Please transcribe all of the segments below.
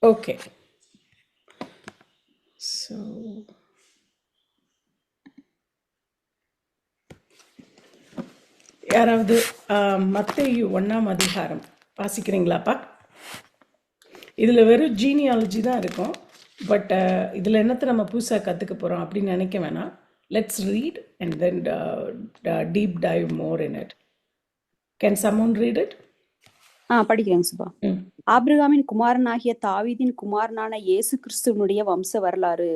Okay. So யாராவது மத்தேயு 1ஆம் அதிகாரம் வாசிக்கிறீங்களாப்பா? இதில் வெறும் ஜீனியாலஜி தான் இருக்கும். பட் இதில் என்னத்தை நம்ம புதுசாக கற்றுக்க போகிறோம் அப்படின்னு நினைக்க வேணாம். Let's read and then deep dive more in it. Can someone read it? படிக்கிறேங்க சுபா. ஆபிரகாமின் குமாரனாகிய தாவீதின் குமாரனான இயேசு கிறிஸ்துவனுடைய வம்ச வரலாறு.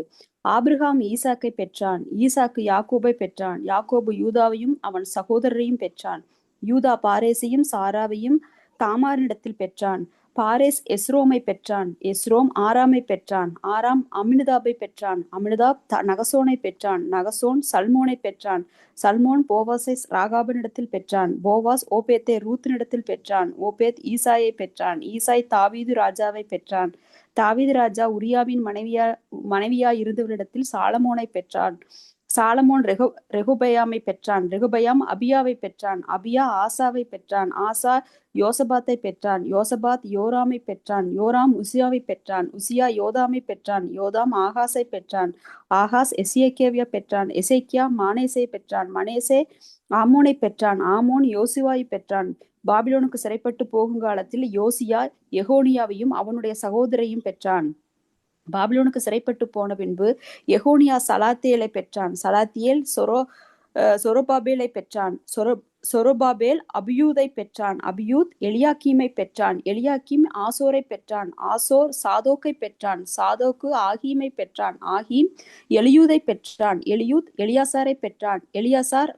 ஆபிரகாம் ஈசாக்கை பெற்றான், ஈசாக்கு யாக்கோபை பெற்றான், யாக்கோபு யூதாவையும் அவன் சகோதரரையும் பெற்றான், யூதா பாரேசையும் சாராவையும் தாமாரினிடத்தில் பெற்றான், பாரேஸ் எஸ்ரோமை பெற்றான், எஸ்ரோம் ஆராமை பெற்றான், ஆராம் அமினதாபை பெற்றான், அமினதாப் நகசோனை பெற்றான், நகசோன் சல்மோனை பெற்றான், சல்மோன் போவாஸை ராகாபினிடத்தில் பெற்றான், போவாஸ் ஓபேத்தை ரூத்தினிடத்தில் பெற்றான், ஓபேத் ஈசாயை பெற்றான், ஈசாய் தாவீது ராஜாவை பெற்றான், தாவீது ராஜா உரியாவின் மனைவியா இருந்தவரிடத்தில் சாலமோனை பெற்றான், சாலமோன் ரெகுபயாமை பெற்றான், ரெகுபயாம் அபியாவை பெற்றான், அபியா ஆசாவை பெற்றான், ஆசா யோசபாத்தை பெற்றான், யோசபாத் யோராமை பெற்றான், யோராம் உசியாவை பெற்றான், உசியா யோதாமை பெற்றான், யோதாம் ஆகாஸை பெற்றான், ஆகாஸ் எசேக்கியாவை பெற்றான், எசேக்கியா மானேசை பெற்றான், மனேசே ஆமோனை பெற்றான், ஆமோன் யோசுவாவை பெற்றான். பாபிலோனுக்கு சிறைப்பட்டு போகும் காலத்தில் யோசியா எகோனியாவையும் அவனுடைய சகோதரையும் பெற்றான். பாபிலோனுக்கு சிறைப்பட்டு போன பின்பு எகோனியா சலாத்தியலை பெற்றான், சலாத்தியேல் சொரோபாபேலை பெற்றான், சொரோபாபேல் அபியூதை பெற்றான், அபியூத் எலியாக்கீமை பெற்றான், எலியாக்கீம் ஆசோரை பெற்றான், ஆசோர் சாதோக்கை பெற்றான், சாதோக்கு ஆகீமை பெற்றான், ஆகீம் எலியூதை பெற்றான், எலியூத் எலியாசாரை பெற்றான், எலியாசார்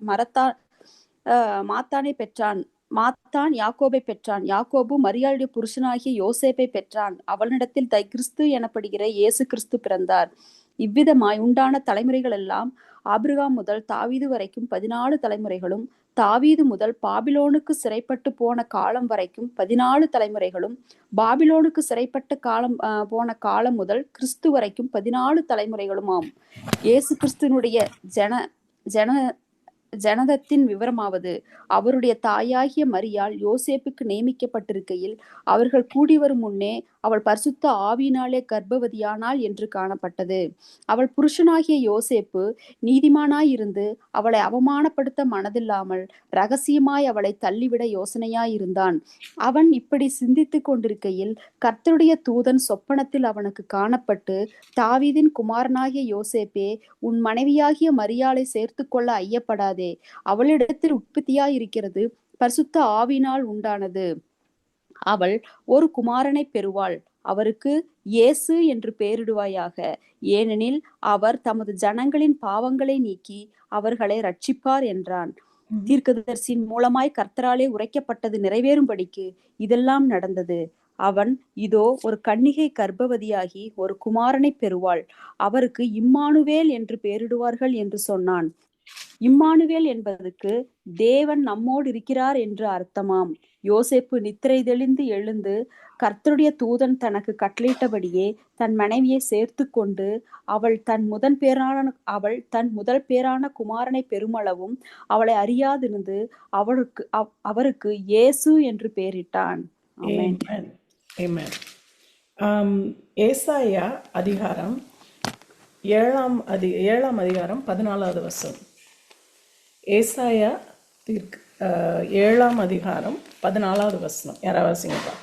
மாத்தானை பெற்றான், மாத்தான் யாக்கோபை பெற்றான், யாக்கோபு மரியாளுடைய புருஷனாகிய யோசேப்பை பெற்றான், அவளிடத்தில் கிறிஸ்து எனப்படுகிற இயேசு கிறிஸ்து பிறந்தார். இவ்விதமாய் உண்டான தலைமுறைகள் எல்லாம் ஆபிரகாம் முதல் தாவீது வரைக்கும் 14 தலைமுறைகளும், தாவீது முதல் பாபிலோனுக்கு சிறைப்பட்டு போன காலம் வரைக்கும் 14 தலைமுறைகளும், பாபிலோனுக்கு சிறைப்பட்ட காலம் போன காலம் முதல் கிறிஸ்து வரைக்கும் 14 தலைமுறைகளுமாம். இயேசு கிறிஸ்துவனுடைய ஜனதத்தின் விவரமாவது, அவருடைய தாயாகிய மரியாள் யோசேப்புக்கு நியமிக்கப்பட்டிருக்கையில் அவர்கள் கூடி வரும் முன்னே அவள் பரிசுத்த ஆவியினாலே கர்ப்பவதியானாள் என்று காணப்பட்டது. அவள் புருஷனாகிய யோசேப்பு நீதிமானாயிருந்து அவளை அவமானப்படுத்த மனதில்லாமல் இரகசியமாய் அவளை தள்ளிவிட யோசனையாயிருந்தான். அவன் இப்படி சிந்தித்து கொண்டிருக்கையில் கர்த்தருடைய தூதன் சொப்பனத்தில் அவனுக்கு காணப்பட்டு, தாவீதின் குமாரனாகிய யோசேப்பே, உன் மனைவியாகிய மரியாளை சேர்த்து கொள்ள ஐயப்படாதே, அவளிடத்தில் உற்பத்தியாயிருக்கிறது பரிசுத்த ஆவியினால் உண்டானது. அவள் ஒரு குமாரனை பெறுவாள், அவருக்கு இயேசு என்று பெயரிடுவாயாக, ஏனெனில் அவர் தமது ஜனங்களின் பாவங்களை நீக்கி அவர்களை ரட்சிப்பார் என்றான். தீர்க்கதரிசியின் மூலமாய் கர்த்தராலே உரைக்கப்பட்டது நிறைவேறும்படிக்கு இதெல்லாம் நடந்தது. அவன், இதோ ஒரு கன்னிகை கர்ப்பவதியாகி ஒரு குமாரனை பெறுவாள், அவருக்கு இம்மானுவேல் என்று பெயரிடுவார்கள் என்று சொன்னான். இம்மானுவேல் என்பதற்கு தேவன் நம்மோடு இருக்கிறார் என்று அர்த்தமாம். யோசேப்பு நித்திரை தெளிந்து எழுந்து கர்த்தருடைய தூதன் தனக்கு கட்டளையிட்டபடியே தன் மனைவியை சேர்த்து கொண்டு அவள் தன் முதல் பேரான குமாரனை பெருமளவும் அவளை அறியாதிருந்து அவருக்கு இயேசு என்று பெயரிட்டான். ஏசாயா அதிகாரம் 7ஆம் அதிகாரம் 14வது வசனம். ஏசாயா 7ஆம் அதிகாரம் 14வது வசனம். யாராவது வாசிங்கப்பா?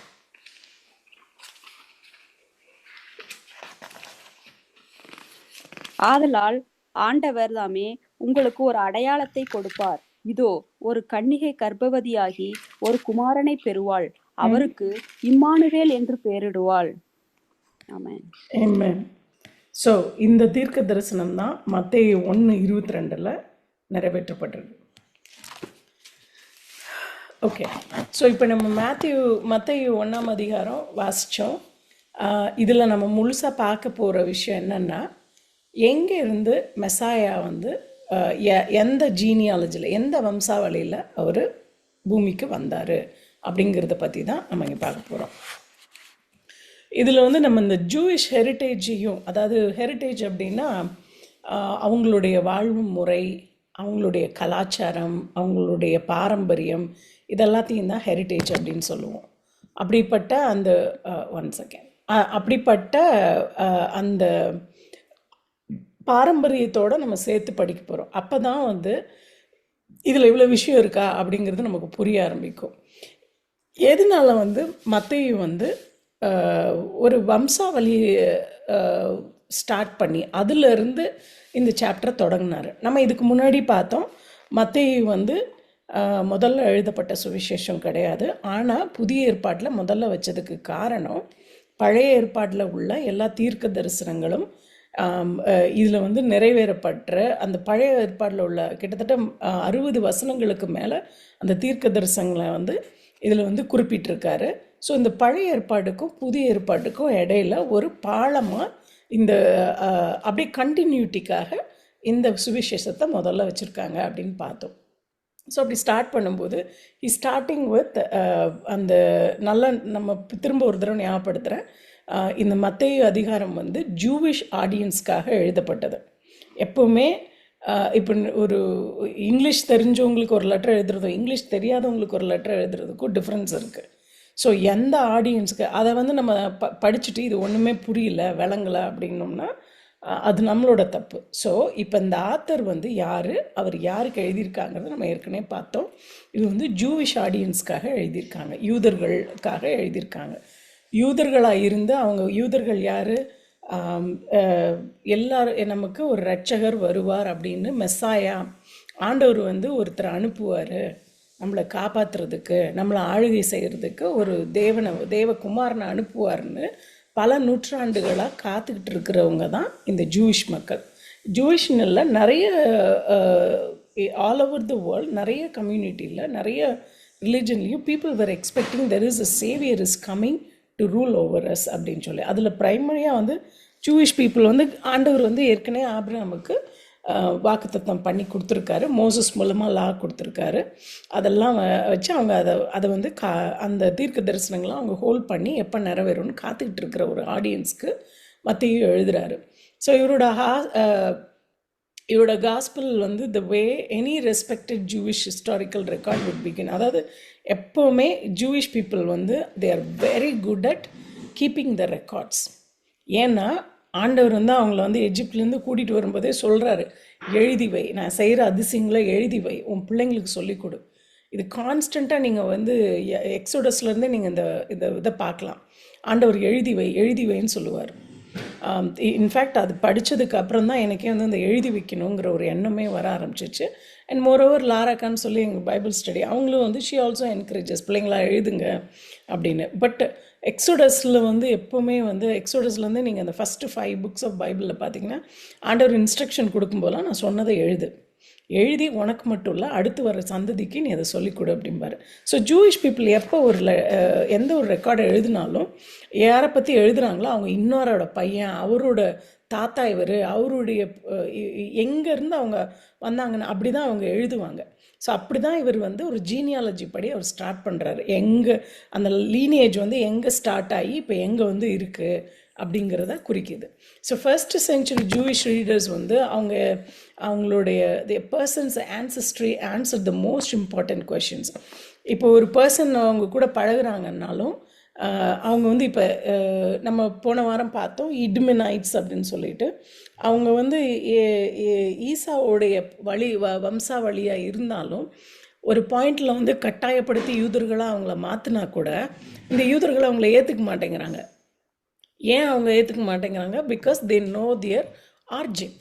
ஆதலால் ஆண்டவர் தாமே உங்களுக்கு ஒரு அடையாளத்தை கொடுப்பார், இதோ ஒரு கன்னிகை கர்ப்பவதியாகி ஒரு குமாரனை பெறுவாள், அவருக்கு இம்மானுவேல் என்று பெயரிடுவாள். ஆமென். ஆமென். ஸோ இந்த தீர்க்க தரிசனம் தான் மத்தேயு 1:22 நிறைவேற்றப்பட்டிருக்கு. ஓகே. ஸோ இப்போ நம்ம மத்தேயு 1ஆம் அதிகாரம் வாசித்தோம். இதில் நம்ம முழுசாக பார்க்க போகிற விஷயம் என்னென்னா, எங்கே இருந்து மெசாயா எந்த ஜீனியாலஜியில், எந்த வம்சாவளியில் அவர் பூமிக்கு வந்தார் அப்படிங்கிறத பற்றி தான் நம்ம இங்கே பார்க்க போகிறோம். இதில் நம்ம இந்த ஜூயிஷ் ஹெரிட்டேஜையும், அதாவது ஹெரிட்டேஜ் அப்படின்னா அவங்களுடைய வாழ்வு முறை, அவங்களுடைய கலாச்சாரம், அவங்களுடைய பாரம்பரியம், இதெல்லாத்தையும் தான் ஹெரிட்டேஜ் அப்படின்னு சொல்லுவோம். அப்படிப்பட்ட அந்த அப்படிப்பட்ட அந்த பாரம்பரியத்தோடு நம்ம சேர்த்து படிக்க போகிறோம். அப்போ தான் வந்து இதில் இவ்வளோ விஷயம் இருக்கா அப்படிங்கிறது நமக்கு புரிய ஆரம்பிக்கும். எதனால வந்து மத்தேயு வந்து ஒரு வம்சாவளி ஸ்டார்ட் பண்ணி அதிலிருந்து இந்த சாப்டரை தொடங்கினார். நம்ம இதுக்கு முன்னாடி பார்த்தோம், மத்தேயு வந்து முதல்ல எழுதப்பட்ட சுவிசேஷம் கிடையாது. ஆனால் புதிய ஏற்பாட்டில் முதல்ல வச்சதுக்கு காரணம் பழைய ஏற்பாட்டில் உள்ள எல்லா தீர்க்க தரிசனங்களும் இதில் வந்து நிறைவேறப்பட்ட அந்த பழைய ஏற்பாட்டில் உள்ள கிட்டத்தட்ட 60 வசனங்களுக்கு மேலே அந்த தீர்க்க தரிசனங்களை வந்து இதில் வந்து குறிப்பிட்டிருக்காரு. ஸோ இந்த பழைய ஏற்பாட்டுக்கும் புதிய ஏற்பாட்டுக்கும் இடையில ஒரு பாலமாக இந்த அப்படியே கண்டினியூட்டிக்காக இந்த சுவிசேஷத்தை முதல்ல வச்சுருக்காங்க அப்படின்னு பார்த்தோம். ஸோ அப்படி ஸ்டார்ட் பண்ணும்போது ஸ்டார்டிங் வித் அந்த நல்ல நம்ம திரும்ப ஒரு தடவை ஞாபகப்படுத்துகிறேன், இந்த மத்தேயு அதிகாரம் வந்து ஜூவிஷ் ஆடியன்ஸ்க்காக எழுதப்பட்டது. எப்போவுமே இப்போ ஒரு இங்கிலீஷ் தெரிஞ்சவங்களுக்கு ஒரு லெட்டர் எழுதுறதும் இங்கிலீஷ் தெரியாதவங்களுக்கு ஒரு லெட்டர் எழுதுறதுக்கும் டிஃப்ரென்ஸ் இருக்குது. ஸோ எந்த ஆடியன்ஸுக்கு அதை வந்து நம்ம படிச்சுட்டு இது ஒன்றுமே புரியல விளங்கலை அப்படின்னோம்னா அது நம்மளோட தப்பு. ஸோ இப்போ இந்த ஆத்தர் வந்து யார், அவர் யாருக்கு எழுதியிருக்காங்கிறத நம்ம ஏற்கனவே பார்த்தோம். இது வந்து ஜூவிஷ் ஆடியன்ஸ்க்காக எழுதியிருக்காங்க, யூதர்களுக்காக எழுதியிருக்காங்க. யூதர்களாக இருந்து அவங்க யூதர்கள் யார், எல்லாரும் நமக்கு ஒரு இரட்சகர் வருவார் அப்படின்னு மெஸ்ஸாயா ஆண்டவர் வந்து ஒருத்தர் அனுப்புவார் நம்மளை காப்பாற்றுறதுக்கு, நம்மளை ஆளுகை செய்கிறதுக்கு ஒரு தேவகுமாரனை அனுப்புவார்னு பல நூற்றாண்டுகளாக காத்துக்கிட்டு இருக்கிறவங்க தான் இந்த ஜூயிஷ் மக்கள். ஜூயிஷ்னு இல்லை, நிறைய ஆல் ஓவர் த வேர்ல்ட் நிறைய கம்யூனிட்டியில் நிறைய ரிலிஜன்லேயும் people were expecting there is a saviour is coming to rule over us அப்படின்னு சொல்லி. அதில் ப்ரைமரியாக வந்து ஜூயிஷ் பீப்புள் வந்து ஆண்டவர் வந்து ஏற்கனவே ஆபிரகாமுக்கு வாக்குத்தத்தம் பண்ணி கொடுத்துருக்காரு, மோசஸ் மூலமாக லா கொடுத்துருக்காரு. அதெல்லாம் வச்சு அவங்க அதை வந்து அந்த தீர்க்க தரிசனங்கள்லாம் அவங்க ஹோல்ட் பண்ணி எப்போ நிறைவேறும்னு காத்துக்கிட்டு இருக்கிற ஒரு ஆடியன்ஸ்க்கு மத்தேயு எழுதுகிறாரு. ஸோ இவரோட காஸ்பிள் வந்து the way any respected Jewish historical record would begin. அதாவது எப்போவுமே ஜூவிஷ் பீப்புள் வந்து they are very good at keeping the records. ஏன்னா ஆண்டவர் வந்து அவங்கள வந்து எஜிப்ட்லேருந்து கூட்டிகிட்டு வரும்போதே சொல்கிறாரு, எழுதி வை, நான் செய்கிற அதிசயங்களை எழுதி வை, உன் பிள்ளைங்களுக்கு சொல்லிக் கொடு. இது கான்ஸ்டண்ட்டாக நீங்கள் வந்து எக்ஸோடஸ்லேருந்தே நீங்கள் இதை பார்க்கலாம். ஆண்டவர் எழுதி வைன்னு சொல்லுவார். இன்ஃபேக்ட் அது படித்ததுக்கு அப்புறம் தான் எனக்கே வந்து இந்த எழுதி வைக்கணுங்கிற ஒரு எண்ணமே வர ஆரம்பிச்சிச்சு. அண்ட் மோரோவர் லாராக்கான்னு சொல்லி எங்கள் பைபிள் ஸ்டடி அவங்களும் வந்து ஷி ஆல்சோ என்கரேஜஸ் பிள்ளைங்களா எழுதுங்க அப்படின்னு. பட் எக்ஸோடஸில் வந்து எப்போவுமே வந்து எக்ஸோடஸ்லேருந்து நீங்கள் அந்த ஃபஸ்ட்டு 5 books ஆஃப் பைபிளில் பார்த்தீங்கன்னா ஆண்டவர் இன்ஸ்ட்ரக்ஷன் கொடுக்கும்போதெல்லாம் நான் சொன்னதை எழுதி உனக்கு மட்டும் இல்லை அடுத்து வர சந்ததிக்கு நீ அதை சொல்லிக் கொடு அப்படிம்பாரு. ஸோ ஜூயிஷ் பீப்புள் எப்போ எந்த ஒரு ரெக்கார்டை எழுதினாலும் யாரை பற்றி எழுதுகிறாங்களோ அவங்க இன்னொரோட பையன், அவரோட தாத்தா, இவர் அவருடைய எங்கேருந்து அவங்க வந்தாங்கன்னு அப்படி தான் அவங்க எழுதுவாங்க. ஸோ அப்படி தான் இவர் வந்து ஒரு ஜீனியாலஜி படி அவர் ஸ்டார்ட் பண்ணுறாரு. எங்கே அந்த லீனேஜ் வந்து எங்கே ஸ்டார்ட் ஆகி இப்போ எங்கே வந்து இருக்குது அப்படிங்கிறத குறிக்குது. So first century Jewish readers வந்து அவங்களுடைய தி persons ancestry answer the most important questions. இப்போ ஒரு பர்சன் அவங்க கூட பழகுறாங்கன்னாலும் அவங்க வந்து இப்போ நம்ம போன வாரம் பார்த்தோம் இட்மினைட்ஸ் அப்படின்னு சொல்லிட்டு அவங்க வந்து ஈசாவுடைய வம்சாவளியாக இருந்தாலும் ஒரு பாயிண்டில் வந்து கட்டாயப்படுத்தி யூதர்களாக அவங்கள மாற்றினா கூட இந்த யூதர்களை அவங்கள ஏற்றுக்க மாட்டேங்கிறாங்க. ஏன் அவங்க ஏற்றுக்க மாட்டேங்கிறாங்க? Because they no their origin,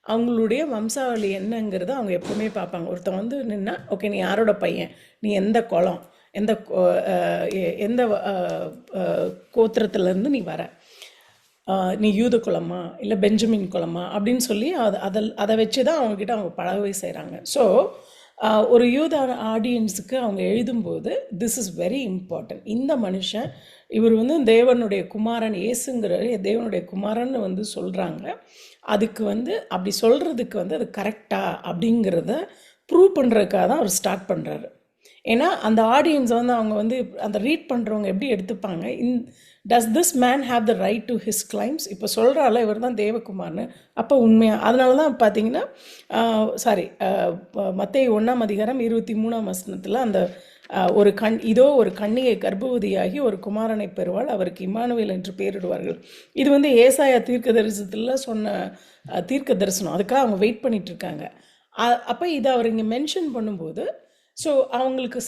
அவங்களுடைய வம்சாவளி என்னங்கிறத அவங்க எப்போவுமே பார்ப்பாங்க. ஒருத்தன் வந்து நின்னா, ஓகே நீ யாரோட பையன், நீ எந்த குலம், எந்த கோத்திரத்துலேருந்து நீ வர, நீ யூத குலமா இல்லை பெஞ்சமின் குலமா அப்படின்னு சொல்லி அதை வச்சு தான் அவங்கக்கிட்ட அவங்க பழகவே செய்கிறாங்க. ஸோ ஒரு யூத ஆடியன்ஸுக்கு அவங்க எழுதும்போது திஸ் இஸ் வெரி இம்பார்ட்டன்ட். இந்த மனுஷன் இவர் வந்து தேவனுடைய குமாரன், இயேசுங்கிற தேவனுடைய குமாரன் வந்து சொல்கிறாங்க. அதுக்கு வந்து அப்படி சொல்கிறதுக்கு வந்து அது கரெக்டா அப்படிங்கிறத ப்ரூவ் பண்ணுறதுக்காக தான் அவர் ஸ்டார்ட் பண்ணுறாரு. ஏன்னா அந்த ஆடியன்ஸ் வந்து அவங்க வந்து அந்த ரீட் பண்ணுறவங்க எப்படி எடுத்துப்பாங்க, does this man have the right to his claims, இப்போ சொல்கிறால இவர் தான் தேவகுமார்னு, அப்போ உண்மையாக. அதனால தான் பார்த்தீங்கன்னா மத்தேயு 1:23 அந்த ஒரு ஒரு கன்னிகை கர்ப்பவதியாகி ஒரு குமாரனை பெறுவாள், அவருக்கு இம்மானுவேல் என்று பெயரிடுவார்கள். இது வந்து ஏசாயா தீர்க்க தரிசனத்தில் சொன்ன தீர்க்க தரிசனம். அதுக்காக அவங்க வெயிட் பண்ணிட்டு இருக்காங்க. அப்போ இதை அவர் இங்கே மென்ஷன் பண்ணும்போது, ஸோ அவங்களுக்கு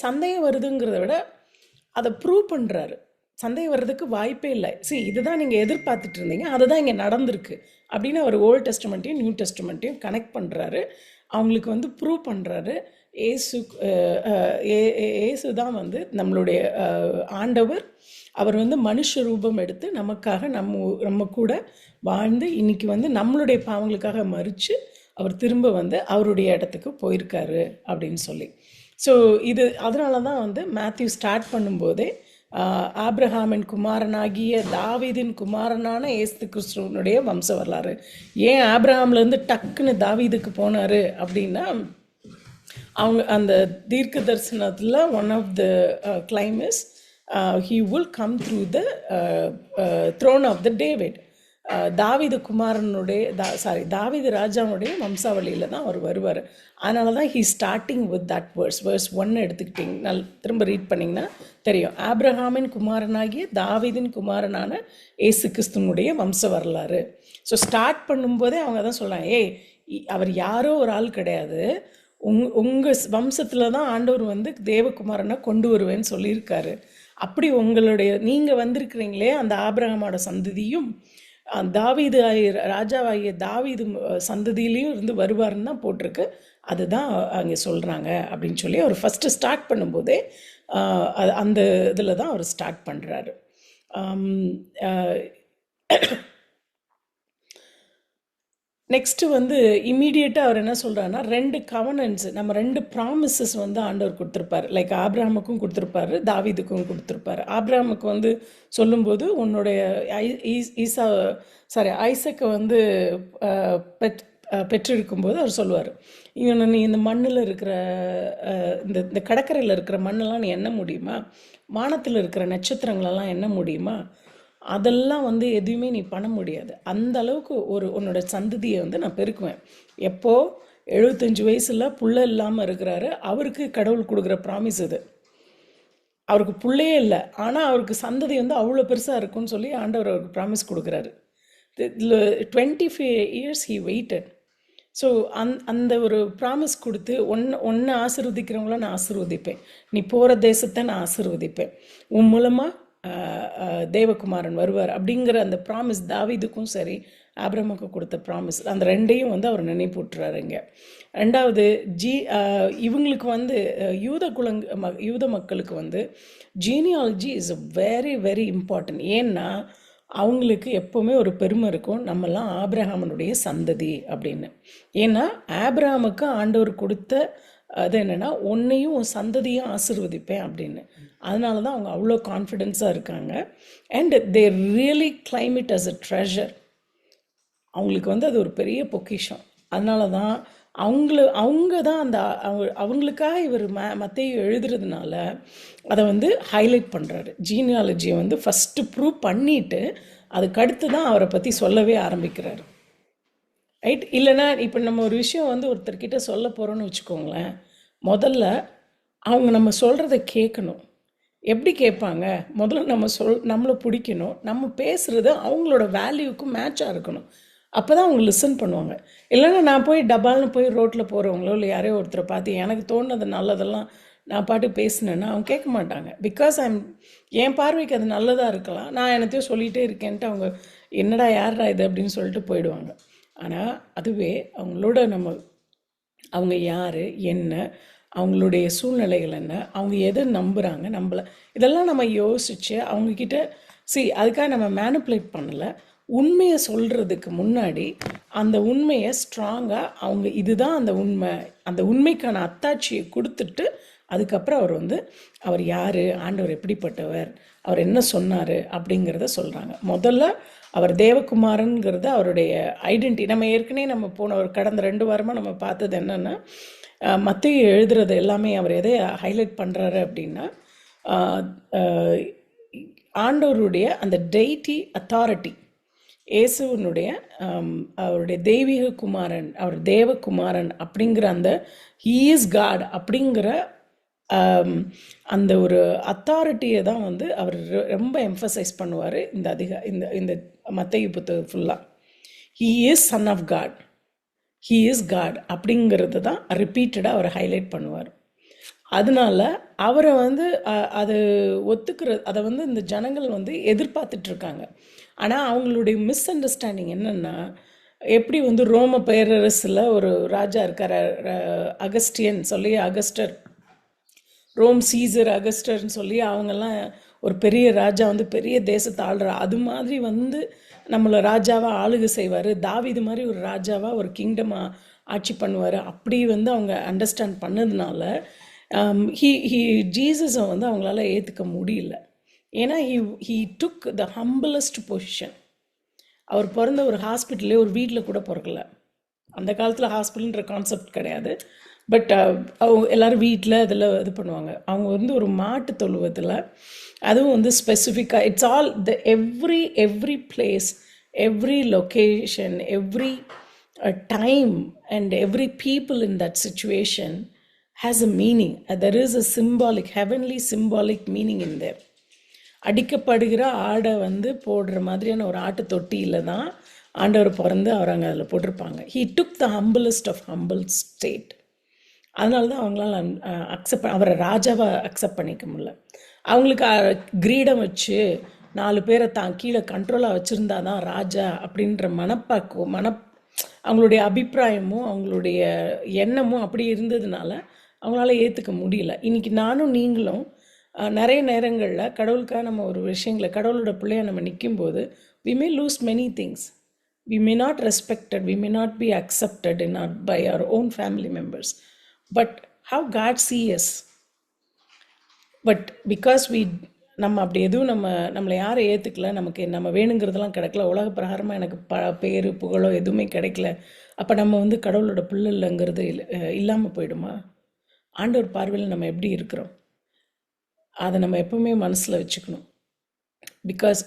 சந்தேகம் வருதுங்கிறத விட அதை ப்ரூவ் பண்ணுறாரு. சந்தேகம் வர்றதுக்கு வாய்ப்பே இல்லை. இதுதான் நீங்கள் எதிர்பார்த்துட்டு இருந்தீங்க, அதுதான் இங்கே நடந்திருக்கு அப்படின்னு அவர் ஓல்ட் டெஸ்டமெண்ட்டையும் நியூ டெஸ்டமெண்ட்டையும் கனெக்ட் பண்ணுறாரு. அவங்களுக்கு வந்து ப்ரூவ் பண்ணுறாரு. ஏசு தான் வந்து நம்மளுடைய ஆண்டவர். அவர் வந்து மனுஷ ரூபம் எடுத்து நமக்காக நம்ம கூட வாழ்ந்து இன்னைக்கு வந்து நம்மளுடைய பாவங்களுக்காக மறித்து அவர் திரும்ப வந்து அவருடைய இடத்துக்கு போயிருக்காரு அப்படின்னு சொல்லி. ஸோ அதனால தான் வந்து மேத்யூ ஸ்டார்ட் பண்ணும்போதே ஆபிரகாமின் குமாரனாகிய தாவீதின் குமாரனான இயேசு கிறிஸ்துவனுடைய வம்ச வரலாறு. ஏன் ஆபிரகாம்லேருந்து டக்குன்னு தாவீதுக்கு போனார் அப்படின்னா, அவங்க அந்த தீர்க்க தரிசனத்தில் one of the claim is he will come through the throne of the David. தாவீது குமாரனுடைய தாவீது ராஜாவுடைய வம்சாவளியில் தான் அவர் வருவார். அதனால தான் he starting with that verse 1 எடுத்துக்கிட்டிங்கன்னா திரும்ப ரீட் பண்ணிங்கன்னா தெரியும். ஆபிரகாமின் குமாரனாகிய தாவீதின் குமாரனான இயேசு கிறிஸ்துவனுடைய வம்ச வரலாறு. ஸோ ஸ்டார்ட் பண்ணும்போதே அவங்க தான் சொல்கிறாங்க, அவர் யாரோ ஒரு ஆள் கிடையாது, உங்கள் வம்சத்தில் தான் ஆண்டவர் வந்து தேவகுமாரனை கொண்டு வருவேன்னு சொல்லியிருக்காரு. அப்படி நீங்கள் வந்திருக்கிறீங்களே அந்த ஆபிரகாமோட சந்ததியும் தாவீது ராஜாவாகிய தாவீது சந்ததியிலையும் இருந்து வருவார்னு தான் போட்டிருக்கு. அதுதான் அங்கே சொல்கிறாங்க அப்படின்னு சொல்லி அவர் ஃபஸ்ட்டு ஸ்டார்ட் பண்ணும்போதே அந்த இதில் தான் அவர் ஸ்டார்ட் பண்ணுறாரு. நெக்ஸ்ட்டு வந்து இம்மீடியட்டாக அவர் என்ன சொல்கிறாருன்னா, 2 கவனன்ஸ், நம்ம 2 ப்ராமிசஸ் வந்து ஆண்டவர் கொடுத்துருப்பார். லைக் ஆபிரகாமுக்கும் கொடுத்துருப்பாரு, தாவீதுக்கும் கொடுத்துருப்பாரு. ஆபிரகாமுக்கு வந்து சொல்லும்போது உன்னுடைய ஐசக்கை வந்து பெற்றிருக்கும்போது அவர் சொல்லுவார், நீ இந்த மண்ணில் இருக்கிற இந்த கடற்கரையில் இருக்கிற மண்ணெல்லாம் நீ எண்ண முடியுமா, வானத்தில் இருக்கிற நட்சத்திரங்களெல்லாம் எண்ண முடியுமா, அதெல்லாம் வந்து எதுவுமே நீ பண்ண முடியாது. அந்த அளவுக்கு உன்னோட சந்ததியை வந்து நான் பெருக்குவேன். எப்போ 75 வயசில் புள்ள இல்லாமல் இருக்கிறாரு, அவருக்கு கடவுள் கொடுக்குற ப்ராமிஸ் இது. அவருக்கு புள்ளையே இல்லை, ஆனால் அவருக்கு சந்ததி வந்து அவ்வளோ பெருசாக இருக்குன்னு சொல்லி ஆண்டவர் அவருக்கு ப்ராமிஸ் கொடுக்குறாரு. 25 years he waited. ஸோ அந்த ஒரு ப்ராமிஸ் கொடுத்து ஒன்று ஆசீர்வதிக்கிறவங்கள நான் ஆசீர்வதிப்பேன், நீ போகிற தேசத்தை நான் ஆசீர்வதிப்பேன், உன் மூலமாக தேவகுமாரன் வருவார் அப்படிங்கிற அந்த ப்ராமிஸ் தாவீதுக்கும் சரி ஆபிரகாமுக்கு கொடுத்த ப்ராமிஸ், அந்த 2ஐயும் வந்து அவர் நினைப்பூட்டுறாருங்க. 2வது இவங்களுக்கு வந்து யூத மக்களுக்கு வந்து genealogy is very very important. ஏன்னா அவங்களுக்கு எப்போவுமே ஒரு பெருமை இருக்கும், நம்மெல்லாம் ஆபிரகாமனுடைய சந்ததி அப்படின்னு. ஏன்னா ஆபிரகாமுக்கு ஆண்டவர் கொடுத்த அது என்னென்னா, உன்னையும் உன் சந்ததியும் ஆசீர்வதிப்பேன் அப்படின்னு. அதனால தான் அவங்க அவ்வளோ கான்ஃபிடென்ஸாக இருக்காங்க. And they really claim it as a treasure. அவங்களுக்கு வந்து அது ஒரு பெரிய பொக்கிஷம். அதனால தான் அவங்க தான் அந்த அவங்களுக்காக இவர் மத்தேயு எழுதுறதுனால அதை வந்து ஹைலைட் பண்ணுறாரு. ஜீனியாலஜியை வந்து ஃபஸ்ட்டு ப்ரூவ் பண்ணிவிட்டு அதுக்கடுத்து தான் அவரை பற்றி சொல்லவே ஆரம்பிக்கிறாரு. ரைட்? இல்லைனா இப்போ நம்ம ஒரு விஷயம் வந்து ஒருத்தர்கிட்ட சொல்ல போகிறோன்னு வச்சுக்கோங்களேன், முதல்ல அவங்க நம்ம சொல்கிறத கேட்கணும். எப்படி கேட்பாங்க? முதல்ல நம்மளை பிடிக்கணும், நம்ம பேசுகிறது அவங்களோட வேல்யூக்கும் மேட்சாக இருக்கணும். அப்போ தான் அவங்க லிசன் பண்ணுவாங்க. இல்லைன்னா நான் போய் டபால்னு போய் ரோட்டில் போகிறவங்களோ இல்லை யாரையோ ஒருத்தரை பார்த்து எனக்கு தோணுது நல்லதெல்லாம் நான் பாட்டு பேசினேன்னா அவங்க கேட்க மாட்டாங்க. பிகாஸ் என் பார்வைக்கு அது நல்லதாக இருக்கலாம், நான் என்னத்தையும் சொல்லிகிட்டே இருக்கேன்ட்டு அவங்க என்னடா யாரா இது அப்படின்னு சொல்லிட்டு போயிடுவாங்க. ஆனால் அதுவே அவங்களோட அவங்க யார், என்ன, அவங்களுடைய சூழ்நிலைகள் என்ன, அவங்க எதை நம்புகிறாங்க, இதெல்லாம் நம்ம யோசித்து அவங்கக்கிட்ட அதுக்காக நம்ம மேனிப்புலேட் பண்ணலை. உண்மையை சொல்கிறதுக்கு முன்னாடி அந்த உண்மையை ஸ்ட்ராங்காக அவங்க இதுதான் அந்த உண்மை, அந்த உண்மைக்கான அத்தாட்சியை கொடுத்துட்டு அதுக்கப்புறம் அவர் யார், ஆண்டவர் எப்படிப்பட்டவர், அவர் என்ன சொன்னார் அப்படிங்கிறத சொல்கிறாங்க. முதல்ல அவர் தேவகுமாரன்கிறது அவருடைய ஐடென்டிட்டி. நம்ம ஏற்கனவே போன ஒரு கடந்த 2 வாரமாக நம்ம பார்த்தது என்னென்னா, மத்தேயு எழுதுறது எல்லாமே அவர் எதை ஹைலைட் பண்ணுறாரு அப்படின்னா ஆஹ், ஆஹ், ஆண்டவருடைய அந்த டெய்டி அத்தாரிட்டி, இயேசுவனுடைய அவருடைய தெய்வீக குமாரன், அவர் தேவகுமாரன் அப்படிங்கிற அந்த ஹீ இஸ் காட் அப்படிங்கிற ஆம், அந்த ஒரு அத்தாரிட்டியை தான் வந்து அவர் ரொம்ப எம்ஃபசைஸ் பண்ணுவார் இந்த இந்த இந்த மத்தேயு புத்தகம் ஃபுல்லாக. He is son of God, he is God அப்படிங்கிறது தான் ரிப்பீட்டடாக அவர் ஹைலைட் பண்ணுவார். அதனால அவரை வந்து அது அதை வந்து இந்த ஜனங்கள் வந்து எதிர்பார்த்துட்டு இருக்காங்க. ஆனால் அவங்களுடைய மிஸ் அண்டர்ஸ்டாண்டிங் என்னென்னா, எப்படி வந்து ரோம பேரரசில் ஒரு ராஜா இருக்கார், அகஸ்டியன் சொல்லி, அகஸ்டர், ரோம் சீசர் அகஸ்டர்னு சொல்லி அவங்கெல்லாம் ஒரு பெரிய ராஜா வந்து பெரிய தேசத்தை ஆளுற, அது மாதிரி வந்து நம்மளை ராஜாவாக ஆளுகை செய்வார். தாவீது மாதிரி ஒரு ராஜாவாக ஒரு கிங்டமாக ஆட்சி பண்ணுவார். அப்படி வந்து அவங்க அண்டர்ஸ்டாண்ட் பண்ணதுனால ஜீசஸை வந்து அவங்களால ஏற்றுக்க முடியல. ஏன்னா ஹீ டுக் த ஹம்பிளஸ்ட் பொசிஷன். அவர் பிறந்த ஒரு ஹாஸ்பிட்டல்லே, ஒரு வீட்டில் கூட பிறக்கல. அந்த காலத்தில் ஹாஸ்பிட்டல்ன்ற கான்செப்ட் கிடையாது. பட் அவங்க எல்லோரும் வீட்டில் அதில் இது பண்ணுவாங்க. அவங்க வந்து ஒரு மாட்டு தொழுவத்தில், அதுவும் வந்து ஸ்பெசிஃபிக்காக, it's all the every place, every location, every time and every people in that situation has a meaning. There is a symbolic, heavenly symbolic meaning in there. அடிக்கப்படுகிற ஆடை வந்து போடுற மாதிரியான ஒரு ஆட்டு தொட்டியில் தான் ஆண்டவர் பிறந்து அவர் அங்கே அதில் போட்டிருப்பாங்க. He took the humblest of humble state. அதனால தான் அவங்களால அவரை ராஜாவை அக்செப்ட் பண்ணிக்க முடியல. அவங்களுக்கு கிரீடம் வச்சு 4 பேரை தான் கீழே கண்ட்ரோலாக வச்சுருந்தா தான் ராஜா அப்படின்ற அவங்களுடைய அபிப்பிராயமும் அவங்களுடைய எண்ணமும் அப்படி இருந்ததுனால அவங்களால ஏற்றுக்க முடியல. இன்றைக்கி நானும் நீங்களும் நிறைய நேரங்களில் கடவுளுக்காக நம்ம ஒரு விஷயங்களை, கடவுளோட பிள்ளைய நம்ம நிற்கும்போது, we may lose many things. We may not respected, we may not be accepted by our own family members. But how God sees us. But because நம்ம அப்படி எதுவும் நம்மளை யாரை ஏற்றுக்கல, நமக்கு நம்ம வேணுங்கிறதெல்லாம் கிடைக்கல, உலக பிரகாரமாக எனக்கு பேர் புகழோ எதுவுமே கிடைக்கல, அப்போ நம்ம வந்து கடவுளோட பிள்ளை இல்லைங்கிறது இல்லாமல் போயிடுமா? ஆண்டவர் பார்வையில் நம்ம எப்படி இருக்கிறோம், அதை நம்ம எப்பவுமே மனசில் வச்சுக்கணும். Because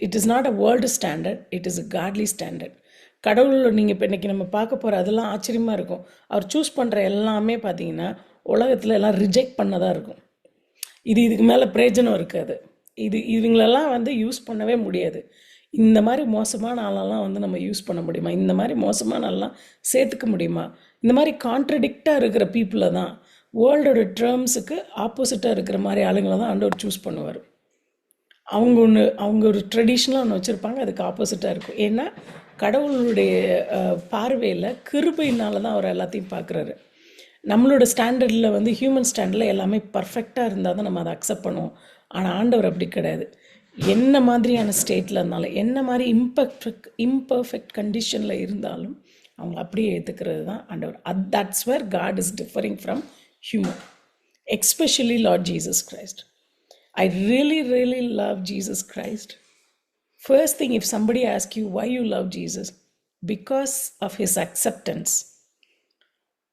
it is not a world standard, it is a godly standard. கடவுள் நீங்கள் இப்போ இன்றைக்கி நம்ம பார்க்க போகிற அதெல்லாம் ஆச்சரியமாக இருக்கும். அவர் சூஸ் பண்ணுற எல்லாமே பார்த்தீங்கன்னா உலகத்தில் எல்லாம் ரிஜெக்ட் பண்ணதாக இருக்கும். இதுக்கு மேலே பிரயோஜனம் இருக்காது. இவங்களெல்லாம் வந்து யூஸ் பண்ணவே முடியாது. இந்த மாதிரி மோசமான ஆளெல்லாம் வந்து நம்ம யூஸ் பண்ண முடியுமா? இந்த மாதிரி மோசமான ஆளெல்லாம் சேர்த்துக்க முடியுமா? இந்த மாதிரி கான்ட்ரடிக்டாக இருக்கிற பீப்புளை தான், வேர்ல்டோட டேர்ம்ஸுக்கு ஆப்போசிட்டாக இருக்கிற மாதிரி ஆளுங்களை தான் ஆண்டவர் சூஸ் பண்ணுவார். அவங்க ஒரு ட்ரெடிஷ்னலாக ஒன்று வச்சுருப்பாங்க, அதுக்கு ஆப்போசிட்டாக இருக்கும். ஏன்னா கடவுளுடைய பார்வையில் கிருபையினால தான் அவர் எல்லாத்தையும் பார்க்குறாரு. நம்மளோட ஸ்டாண்டர்டில் வந்து ஹியூமன் ஸ்டாண்டர்டில் எல்லாமே பர்ஃபெக்டாக இருந்தால் தான் நம்ம அதை அக்செப்ட் பண்ணுவோம். ஆனால் ஆண்டவர் அப்படி கிடையாது. என்ன மாதிரியான ஸ்டேட்டில் இருந்தாலும், என்ன மாதிரி இம்பர்ஃபெக்ட் கண்டிஷனில் இருந்தாலும் அவங்க அப்படியே ஏற்றுக்கிறது தான் ஆண்டவர். That's where God is differing from human, especially Lord Jesus Christ. I really, really love Jesus Christ. First thing, if somebody asks you why you love Jesus, because of his acceptance,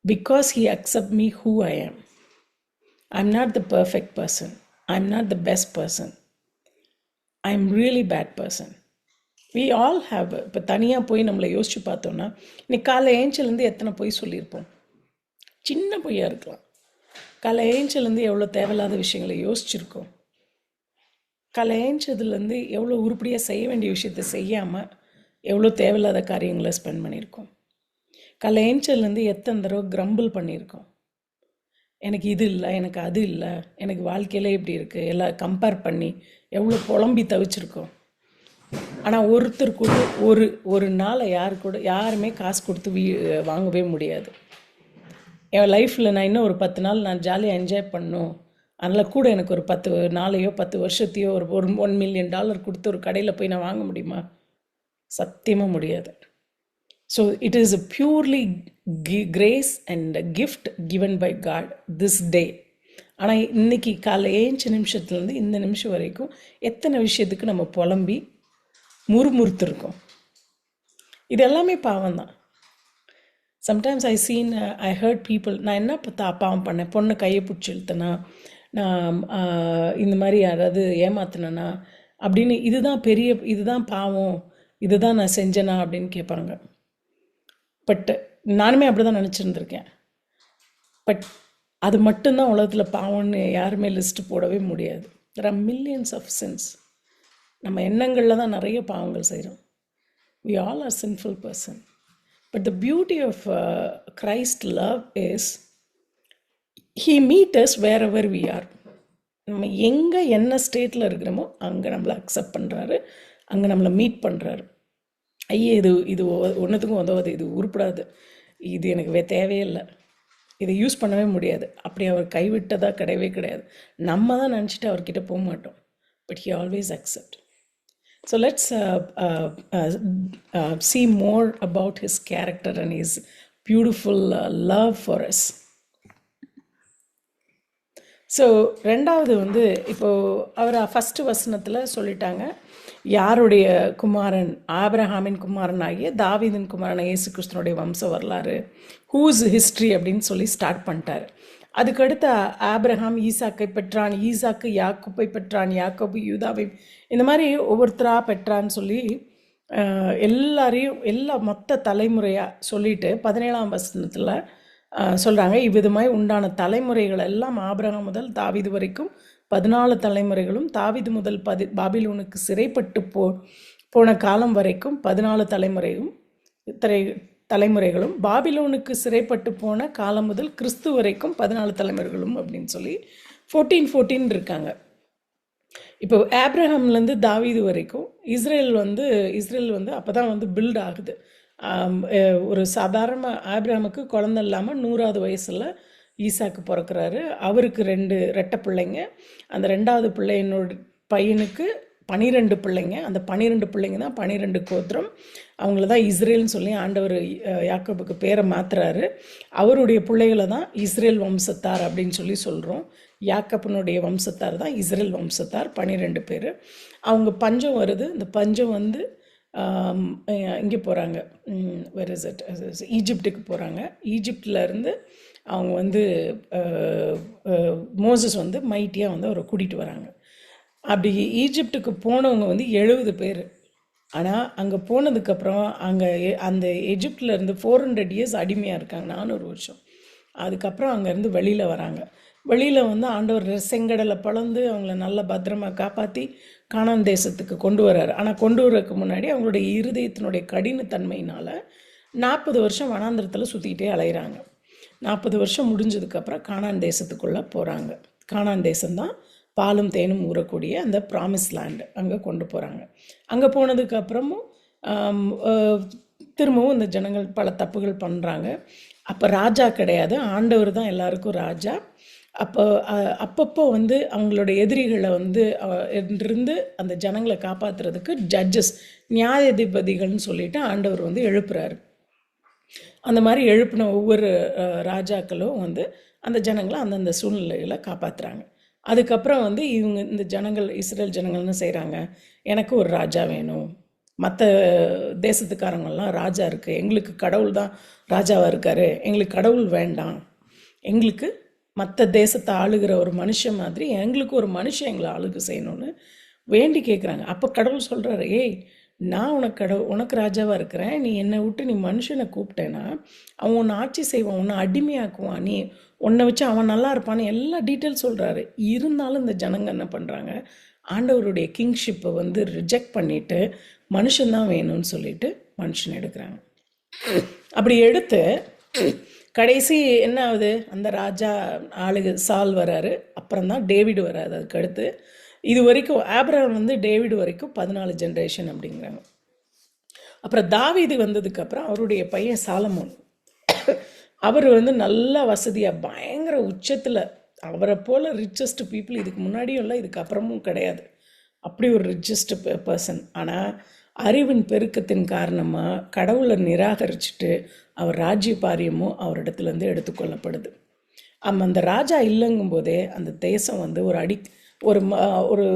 because he accepts me who I am. I'm not the perfect person, I'm not the best person, I'm really bad person. We all have. இப்போ தனியாக போய் நம்மளை யோசிச்சு பார்த்தோன்னா, இன்னைக்கு காலை ஏஞ்சலேருந்து எத்தனை பொய் சொல்லியிருப்போம்? சின்ன பொய்யாக இருக்கலாம். காலை ஏஞ்சலேருந்து எவ்வளோ தேவையில்லாத விஷயங்களை யோசிச்சுருக்கோம். காலை ஏஞ்சதுலேருந்து எவ்வளோ உருப்படியாக செய்ய வேண்டிய விஷயத்தை செய்யாமல் எவ்வளோ தேவையில்லாத காரியங்களை ஸ்பெண்ட் பண்ணியிருக்கோம். காலை ஏஞ்சதுலேருந்து எத்தனை தடவை கிரம்பிள் பண்ணியிருக்கோம். எனக்கு இது இல்லை, எனக்கு அது இல்லை, எனக்கு வாழ்க்கையில் இப்படி இருக்குது, எல்லாம் கம்பேர் பண்ணி எவ்வளோ புலம்பி தவிச்சிருக்கோம். ஆனால் ஒருத்தர் கூட ஒரு நாளை யாருமே காசு கொடுத்து வாங்கவே முடியாது. என் லைஃப்பில் நான் இன்னும் ஒரு 10 நாள் நான் ஜாலியாக என்ஜாய் பண்ணணும், அதனால் கூட எனக்கு ஒரு 10 நாளையோ 10 வருஷத்தையோ ஒரு $1 million கொடுத்து ஒரு கடையில் போய் நான் வாங்க முடியுமா? சத்தியமாக முடியாது. So it is a purely grace and a gift given by God this day. ஆனால் இன்றைக்கி காலை ஏஞ்ச நிமிஷத்துலேருந்து இந்த நிமிஷம் வரைக்கும் எத்தனை விஷயத்துக்கு நம்ம புலம்பி முறுமுறுத்துருக்கோம். இது எல்லாமே பாவம் தான். சம்டைம்ஸ் ஐ ஹர்ட் பீப்புள், நான் என்ன பாவம் பண்ணேன், பொண்ணு கையை பிடிச்சி இழுத்தனா, நான் இந்த மாதிரி யாராவது ஏமாத்தினேனா அப்படின்னு, இதுதான் பாவம், இதுதான் நான் செஞ்சேனா அப்படின்னு கேட்பாங்க. பட் நானுமே அப்படி தான் நினச்சிருந்துருக்கேன். பட் அது மட்டும்தான் உலகத்தில் பாவம்னு யாருமே லிஸ்ட்டு போடவே முடியாது. There are millions of sins. நம்ம எண்ணங்களில் தான் நிறைய பாவங்கள் செய்கிறோம். We all are sinful person. But the beauty of Christ's love is He meets us wherever we are. நம்ம எங்கே என்ன ஸ்டேட்டில் இருக்கிறோமோ அங்கே நம்மளை அக்செப்ட் பண்ணுறாரு, அங்கே நம்மளை மீட் பண்ணுறாரு. ஐயே இது ஒன்றுத்துக்கும் உதவுது, இது உருப்படாது, இது எனக்கு தேவையே, இதை யூஸ் பண்ணவே முடியாது, அப்படி அவர் கைவிட்டதாக கிடையவே கிடையாது. நம்ம தான் நினச்சிட்டு அவர்கிட்ட போக மாட்டோம். But He always accepts. So let's see more about His character and His beautiful love for us. So ரெண்டாவது இப்போது அவர் ஃபஸ்ட்டு வசனத்தில் சொல்லிட்டாங்க, யாருடைய குமாரன், ஆபிரகாமின் குமாரன் ஆகிய தாவீதின் குமாரன் இயேசு கிறிஸ்துனுடைய வம்ச வரலாறு, ஹூஸ் ஹிஸ்ட்ரி அப்படின்னு சொல்லி ஸ்டார்ட் பண்ணிட்டார். அதுக்கடுத்து ஆபிரகாம் ஈசாக்கை பெற்றான், ஈசாக்கு யாக்கோபை பெற்றான், யாக்கோபு யூதாவை, இந்த மாதிரி ஒவ்வொருத்தராக பெற்றான்னு சொல்லி எல்லா மொத்த தலைமுறையாக சொல்லிட்டு 17ஆம் வசனத்தில் சொல்கிறாங்க, இவ்விதமாய் உண்டான தலைமுறைகள் எல்லாம் ஆபிரகாம் முதல் தாவீது வரைக்கும் 14 தலைமுறைகளும், தாவீது முதல் பாபிலோனுக்கு சிறைப்பட்டு போன காலம் வரைக்கும் 14 தலைமுறைகளும், பாபிலோனுக்கு சிறைப்பட்டு போன காலம் முதல் கிறிஸ்து வரைக்கும் 14 தலைமுறைகளும் அப்படின்னு சொல்லி 14 இருக்காங்க. இப்போ ஆப்ரஹாம்லேருந்து தாவீது வரைக்கும் இஸ்ரேல் அப்போ தான் பில்ட் ஆகுது. ஒரு சாதாரண ஆப்ரஹாமுக்கு குழந்தை இல்லாமல் 100வது வயசில் ஈசாக்கு பிறக்கிறாரு. அவருக்கு 2 ரெட்டை பிள்ளைங்க. அந்த 2வது பிள்ளையினோட பையனுக்கு 12 பிள்ளைங்க. அந்த 12 பிள்ளைங்க தான் 12 கோத்திரம். அவங்கள தான் இஸ்ரேல்னு சொல்லி ஆண்டவர் யாக்கோபுக்கு பேரை மாற்றுறாரு. அவருடைய பிள்ளைகளை தான் இஸ்ரேல் வம்சத்தார் அப்படின்னு சொல்லி சொல்கிறோம். யாக்கோபனுடைய வம்சத்தார் தான் இஸ்ரேல் வம்சத்தார், 12 பேர். அவங்க பஞ்சம் வருது. இந்த பஞ்சம் இங்கே போகிறாங்க, வேர் இஸ் இட், ஈஜிப்டுக்கு போகிறாங்க. ஈஜிப்டில் அவங்க மோசஸ் மைட்டியாக அவரை கூட்டிகிட்டு வராங்க. அப்படி ஈஜிப்டுக்கு போனவங்க 70 பேர். ஆனால் அங்கே போனதுக்கப்புறம் அங்கே அந்த எஜிப்டில் 400 இயர்ஸ் அடிமையாக இருக்காங்க, 400 வருஷம். அதுக்கப்புறம் அங்கேருந்து வெளியில் வராங்க. வெளியில் ஆண்டவர் செங்கடலை பிளந்து அவங்கள நல்ல பத்திரமாக காப்பாற்றி கானான் தேசத்துக்கு கொண்டு வர்றாரு. ஆனால் கொண்டு வரதுக்கு முன்னாடி அவங்களுடைய இருதயத்தினுடைய கடினத்தன்மையினால் 40 வருஷம் வனாந்திரத்தில் சுற்றிக்கிட்டே அலைகிறாங்க. 40 வருஷம் முடிஞ்சதுக்கப்புறம் கானான் தேசத்துக்குள்ளே போகிறாங்க. கானான் தேசம்தான் பாலும் தேனும் ஊறக்கூடிய அந்த ப்ராமிஸ் லேண்டு, அங்கே கொண்டு போகிறாங்க. அங்கே போனதுக்கப்புறமும் திரும்பவும் இந்த ஜனங்கள் பல தப்புகள் பண்ணுறாங்க. அப்போ ராஜா கிடையாது, ஆண்டவர் தான் எல்லாருக்கும் ராஜா. அப்பப்போ அவங்களோட எதிரிகளை இருந்து அந்த ஜனங்களை காப்பாற்றுறதுக்கு ஜட்ஜஸ், நியாயாதிபதிகள்னு சொல்லிட்டு ஆண்டவர் எழுப்புறாரு. அந்த மாதிரி எழுப்பின ஒவ்வொரு ராஜாக்களும் அந்த ஜனங்களை அந்தந்த சூழ்நிலைகளை காப்பாற்றுறாங்க. அதுக்கப்புறம் இவங்க இந்த ஜனங்கள், இஸ்ரேல் ஜனங்கள்னு செய்கிறாங்க, எனக்கு ஒரு ராஜா வேணும், மற்ற தேசத்துக்காரங்கள்லாம் ராஜா இருக்குது, எங்களுக்கு கடவுள் தான் ராஜாவாக இருக்கார், எங்களுக்கு கடவுள் வேண்டாம், எங்களுக்கு மற்ற தேசத்தை ஆளுகிற ஒரு மனுஷன் மாதிரி எங்களுக்கு ஒரு மனுஷன் எங்களை ஆளுகை செய்யணும்னு வேண்டி கேட்குறாங்க. அப்போ கடவுள் சொல்கிறாரு, ஏய் நான் உனக்கு ராஜாவாக இருக்கிறேன், நீ என்னை விட்டு நீ மனுஷனை கூப்பிட்டேன்னா அவன் உன்னை ஆட்சி செய்வான், உன்னை அடிமையாக்குவான், நீ உன்னை வச்சு அவன் நல்லா இருப்பான்னு எல்லா டீட்டெயில்ஸ் சொல்கிறாரு. இருந்தாலும் இந்த ஜனங்க என்ன பண்ணுறாங்க, ஆண்டவருடைய கிங்ஷிப்பை ரிஜெக்ட் பண்ணிவிட்டு மனுஷன்தான் வேணும்னு சொல்லிட்டு மனுஷன் எடுக்கிறாங்க. அப்படி எடுத்து கடைசி என்ன ஆகுது, அந்த ராஜா சால் வராரு, அப்புறம் தான் டேவிடு வராது. அதுக்கு அடுத்து இது வரைக்கும் ஆபிரகாம் டேவிடு வரைக்கும் 14 ஜென்ரேஷன் அப்படிங்கிறாங்க. அப்புறம் தாவீது வந்ததுக்கப்புறம் அவருடைய பையன் சாலமோன், அவர் நல்ல வசதியாக பயங்கர உச்சத்தில், அவரை போல் ரிச்சஸ்ட் பீப்புள் இதுக்கு முன்னாடியும் இல்லை, இதுக்கு அப்புறமும் கிடையாது, அப்படி ஒரு ரிச்சஸ்ட் பர்சன். ஆனால் அறிவின் பெருக்கத்தின் காரணமாக கடவுளை நிராகரிச்சுட்டு அவர் ராஜ்ய பாரியமும் அவரிடத்துலேருந்து எடுத்துக்கொள்ளப்படுது. அந்த ராஜா இல்லைங்கும் போதே அந்த தேசம் ஒரு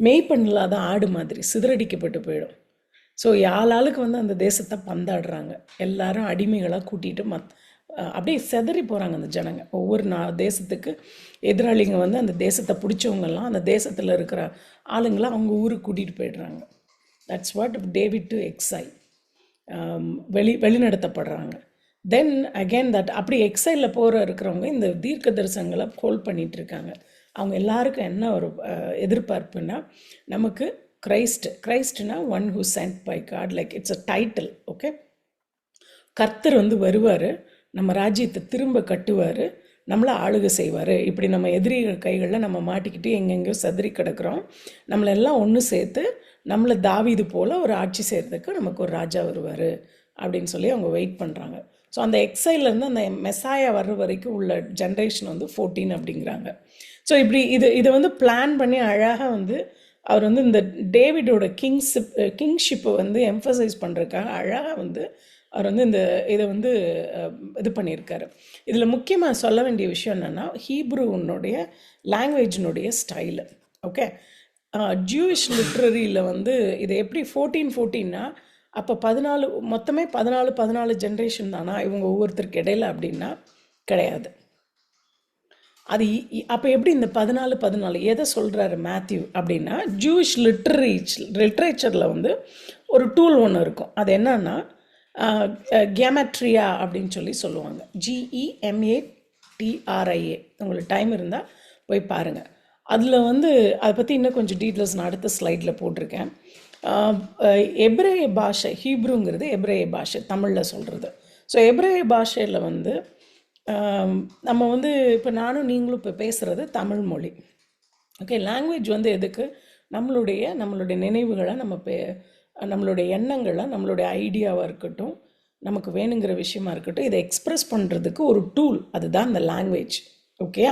மேய்ப்பன் இல்லாத ஆடு மாதிரி சிதறடிக்கப்பட்டு போயிடும். ஸோ ஆளாளுக்கு வந்து அந்த தேசத்தை பந்தாடுறாங்க. எல்லாரும் அடிமைகளாக கூட்டிகிட்டு அப்படியே செதறி போகிறாங்க அந்த ஜனங்க. ஒவ்வொரு தேசத்துக்கு எதிராளிங்க வந்து அந்த தேசத்தை பிடிச்சவங்கெல்லாம் அந்த தேசத்தில் இருக்கிற ஆளுங்களை அவங்க ஊருக்கு கூட்டிகிட்டு போயிடுறாங்க. That's what David to exile. வெளிநடத்தப்படுறாங்க. தென் அகெயின் தட் அப்படி எக்ஸைலில் இருக்கிறவங்க இந்த தீர்க்க தரிசனங்களை கோல் பண்ணிகிட்டு இருக்காங்க. அவங்க எல்லாருக்கும் என்ன ஒரு எதிர்பார்ப்புன்னா, நமக்கு கிரைஸ்ட்னா one who sent by God, like it's a title. Okay, கர்த்தர் வந்து வருவார், நம்ம ராஜ்யத்தை திரும்ப கட்டுவார், நம்மளை ஆளுகை செய்வார். இப்படி நம்ம எதிரிகள் கைகளில் நம்ம மாட்டிக்கிட்டு எங்கெங்கேயோ சதுரி கிடக்கிறோம், நம்மளெல்லாம் ஒன்று சேர்த்து நம்மளை தாவீது போல் ஒரு ஆட்சி செய்கிறதுக்கு நமக்கு ஒரு ராஜா வருவார் அப்படின்னு சொல்லி அவங்க வெயிட் பண்ணுறாங்க. ஸோ அந்த எக்ஸைலேருந்து அந்த மெசாயா வர்ற வரைக்கும் உள்ள ஜென்ரேஷன் வந்து 14 அப்படிங்கிறாங்க. ஸோ இப்படி இதை வந்து பிளான் பண்ணி அழகாக வந்து அவர் வந்து இந்த டேவிடோட கிங்ஷிப்பை வந்து எம்ஃபசைஸ் பண்ணுறதுக்காக அழகாக வந்து அவர் வந்து இதை வந்து இது பண்ணியிருக்காரு. இதில் முக்கியமாக சொல்ல வேண்டிய விஷயம் என்னென்னா, ஹீப்ரூனுடைய லாங்குவேஜினுடைய ஸ்டைலு. ஓகே, ஜூயிஷ் லிட்ரரியில் வந்து இதை எப்படி 14 அப்போ 14 மொத்தமே 14 ஜென்ரேஷன் தானா இவங்க ஒவ்வொருத்தருக்கு இடையில அப்படின்னா கிடையாது. அது அப்போ எப்படி இந்த 14 எதை சொல்கிறாரு மேத்யூ அப்படின்னா, ஜூயிஷ் லிட்ரேச்சரில் வந்து ஒரு டூல் ஒன்று இருக்கும். அது என்னன்னா கெமட்ரியா அப்படின்னு சொல்லி சொல்லுவாங்க. GEMATRIA. உங்களுக்கு டைம் இருந்தால் போய் பாருங்கள். அதில் வந்து அதை பற்றி இன்னும் கொஞ்சம் டீட்டெயில்ஸ் நான் அடுத்த ஸ்லைடில் போட்டிருக்கேன். எப்ரேய பாஷை, ஹீப்ரூங்கிறது எப்ரேய பாஷை, தமிழில் சொல்கிறது. ஸோ எப்ரேய பாஷையில் வந்து நம்ம வந்து இப்போ நானும் நீங்களும் இப்போ பேசுகிறது தமிழ் மொழி. ஓகே, லாங்குவேஜ் வந்து எதுக்கு? நம்மளுடைய நினைவுகளை, நம்மளுடைய எண்ணங்களை, நம்மளுடைய ஐடியாவாக இருக்கட்டும், நமக்கு வேணுங்கிற விஷயமா இருக்கட்டும், இதை எக்ஸ்ப்ரெஸ் பண்ணுறதுக்கு ஒரு டூல், அதுதான் இந்த லாங்குவேஜ். ஓகே,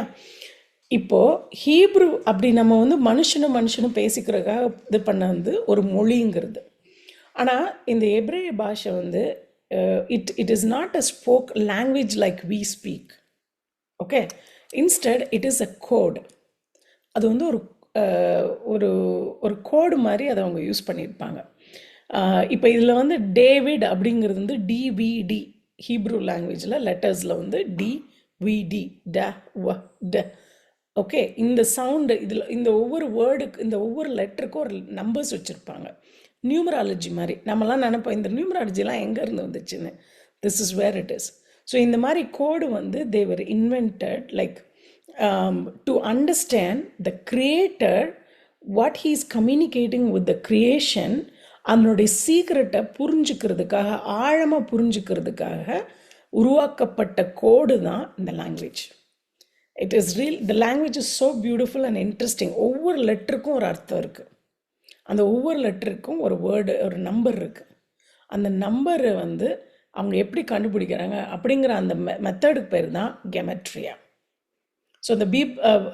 இப்போது ஹீப்ரு அப்படி நம்ம வந்து மனுஷனும் பேசிக்கிறதுக்காக இது பண்ண வந்து ஒரு மொழிங்கிறது. ஆனால் இந்த எப்ரேய பாஷை வந்து it is not a spoke language like we speak. Okay, instead it is a code. அது வந்து ஒரு கோடு மாதிரி அதை அவங்க யூஸ் பண்ணியிருப்பாங்க. இப்போ இதில் வந்து டேவிட் அப்படிங்கிறது வந்து டிவிடி, ஹீப்ரூ லாங்குவேஜில் லெட்டர்ஸில் வந்து டிவிடி, ட. ஓகே, இந்த சவுண்டு இதில் இந்த ஒவ்வொரு வேர்டுக்கு, இந்த ஒவ்வொரு லெட்டருக்கும் ஒரு நம்பர்ஸ் வச்சுருப்பாங்க. நியூமராலஜி மாதிரி. நம்மலாம் நினைப்போம் இந்த நியூமராலஜிலாம் எங்கேருந்து வந்துச்சுன்னு. This is where it is. So இந்த மாதிரி கோடு வந்து they were invented like to understand the creator, what he is communicating with the creation. அதனுடைய சீக்ரெட்டை புரிஞ்சுக்கிறதுக்காக, ஆழமாக புரிஞ்சுக்கிறதுக்காக உருவாக்கப்பட்ட கோடு தான் இந்த language. It is the language is so beautiful and interesting. ஒவ்வொரு லெட்டருக்கும் ஒரு அர்த்தம் இருக்குது. அந்த ஒவ்வொரு லெட்டருக்கும் ஒரு வேர்டு, ஒரு நம்பர் இருக்குது. அந்த நம்பரை வந்து அவங்க எப்படி கண்டுபிடிக்கிறாங்க அப்படிங்கிற அந்த மெத்தடுக்கு பேர் தான் கெமட்ரியா. ஸோ அந்த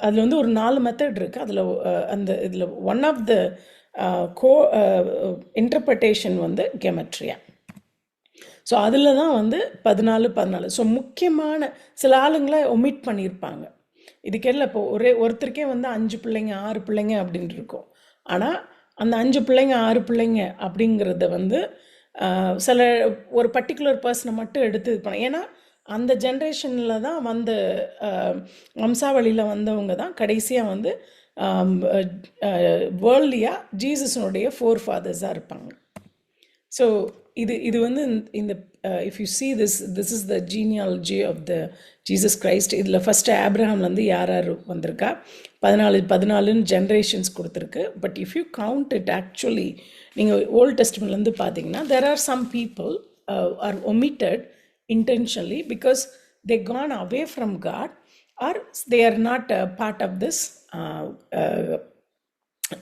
அதில் வந்து ஒரு 4 மெத்தட் இருக்குது. அதில் இதில் ஒன் ஆஃப் த இன்டர்பிரட்டேஷன் வந்து கெமட்ரியா. ஸோ அதில் தான் வந்து 14. ஸோ முக்கியமான சில ஆளுங்களை ஒமிட் பண்ணியிருப்பாங்க. இதுக்கெல்லாம் இப்போ ஒருத்தருக்கே வந்து 5 பிள்ளைங்க 6 பிள்ளைங்க அப்படின்ட்டு இருக்கும். ஆனால் அந்த 5 பிள்ளைங்க 6 பிள்ளைங்க அப்படிங்கிறத வந்து சில ஒரு பர்டிகுலர் பர்சனை மட்டும் எடுத்து இது பண்ண. ஏன்னா அந்த ஜென்ரேஷனில் தான் வந்த வம்சாவளியில் வந்தவங்க தான் கடைசியாக வந்து வேர்ல்டியாக ஜீசஸனுடைய 4 ஃபாதர்ஸாக இருப்பாங்க. ஸோ இது வந்து இந்த if you see this is the genealogy of the Jesus Christ. இதில் ஃபஸ்ட்டு ஆப்ரஹாம்லேருந்து யார் வந்திருக்கா, 14 ஜென்ரேஷன்ஸ் கொடுத்துருக்கு. But if you count it actually, நீங்கள் ஓல்ட் டெஸ்ட்மெண்ட்லேருந்து பார்த்தீங்கன்னா there are some people are omitted intentionally because they gone away from God or they are not part of this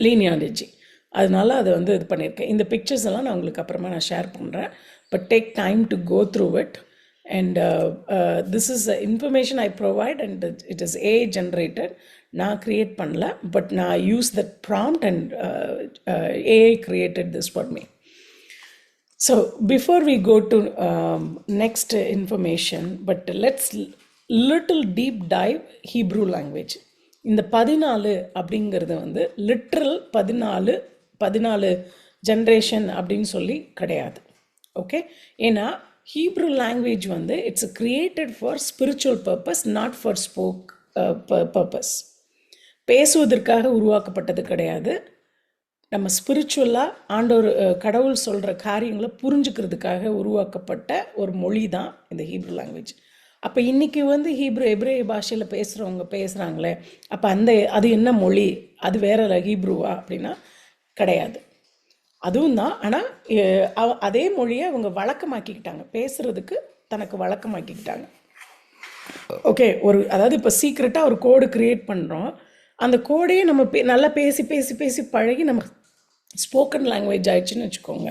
lineage. அதனால அதை வந்து இது பண்ணியிருக்கேன். இந்த பிக்சர்ஸ் எல்லாம் நான் உங்களுக்கு அப்புறமா நான் ஷேர் பண்ணுறேன். But take time to go through it. And this is information I provide and it is AI generated. நான் க்ரியேட் பண்ணல, பட் நான் use that prompt and AI created this for me. So before we go to next information, but let's little deep dive Hebrew language. இந்த 14 அப்படிங்கிறது வந்து literal 14 generation அப்படின்னு சொல்லி கிடையாது. Okay, ஏன்னா ஹீப்ரூ லாங்குவேஜ் வந்து it's created for spiritual purpose, not for spoke purpose. பேசுவதற்காக உருவாக்கப்பட்டது கிடையாது. நம்ம ஸ்பிரிச்சுவலாக ஆண்டவர் கடவுள் சொல்கிற காரியங்களை புரிஞ்சுக்கிறதுக்காக உருவாக்கப்பட்ட ஒரு மொழி தான் இந்த ஹீப்ரூ லாங்குவேஜ். அப்போ இன்றைக்கி வந்து எபிரேய பாஷையில் பேசுகிறவங்க பேசுகிறாங்களே, அப்போ அது என்ன மொழி, அது வேற ஹீப்ரூவா அப்படின்னா கிடையாது, அதுவும் தான். ஆனால் அதே மொழியை அவங்க வழக்கமாக்கிக்கிட்டாங்க, பேசுகிறதுக்கு தனக்கு வழக்கமாக்கிக்கிட்டாங்க. ஓகே, அதாவது இப்போ சீக்ரெட்டாக ஒரு கோடு க்ரியேட் பண்ணுறோம், அந்த கோடையே நம்ம நல்லா பேசி பேசி பேசி பழகி நம்ம ஸ்போக்கன் லாங்குவேஜ் ஆயிடுச்சுன்னு வச்சுக்கோங்க.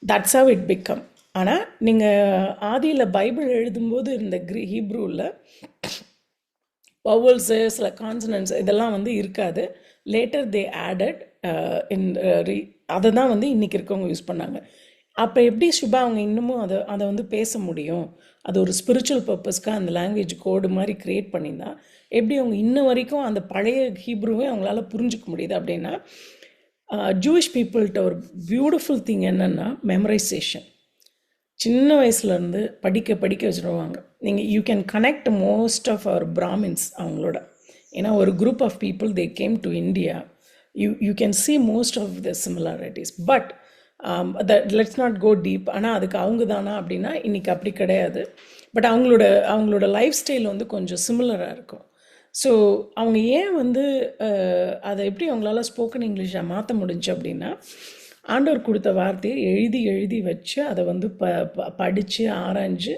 That's how it become. ஆனால் நீங்கள் ஆதியில் பைபிள் எழுதும்போது இந்த ஹீப்ரூவில் வவல்ஸு சில கான்சனன்ட்ஸ் இதெல்லாம் வந்து இருக்காது. லேட்டர் தே ஆடட் அதை தான் வந்து இன்றைக்கி இருக்கவங்க யூஸ் பண்ணாங்க. அப்போ எப்படி சுபா அவங்க இன்னமும் அதை வந்து பேச முடியும்? அது ஒரு ஸ்பிரிச்சுவல் பர்பஸ்க்காக அந்த லாங்குவேஜ் கோடு மாதிரி க்ரியேட் பண்ணியிருந்தா எப்படி அவங்க இன்ன வரைக்கும் அந்த பழைய ஹீப்ரூவே அவங்களால புரிஞ்சிக்க முடியுது அப்படின்னா, ஜூயிஷ் பீப்புள்கிட்ட ஒரு பியூட்டிஃபுல் திங் என்னென்னா மெமரைசேஷன். சின்ன வயசுலேருந்து படிக்க படிக்க வச்சுருவாங்க. You can connect most of our Brahmins அவங்களோட. ஏன்னா ஒரு group of people they came to India. You can see most of the similarities, but let's not go deep. ஆனால் அதுக்கு அவங்க தானா அப்படின்னா இன்றைக்கி அப்படி கிடையாது. பட் அவங்களோட லைஃப் ஸ்டைல் வந்து கொஞ்சம் சிமிலராக இருக்கும். ஸோ அவங்க ஏன் வந்து அதை எப்படி அவங்களால ஸ்போக்கன் இங்கிலீஷாக மாற்ற முடிஞ்சு அப்படின்னா, ஆண்டவர் கொடுத்த வார்த்தையை எழுதி எழுதி வச்சு அதை வந்து படித்து ஆராய்ஞ்சு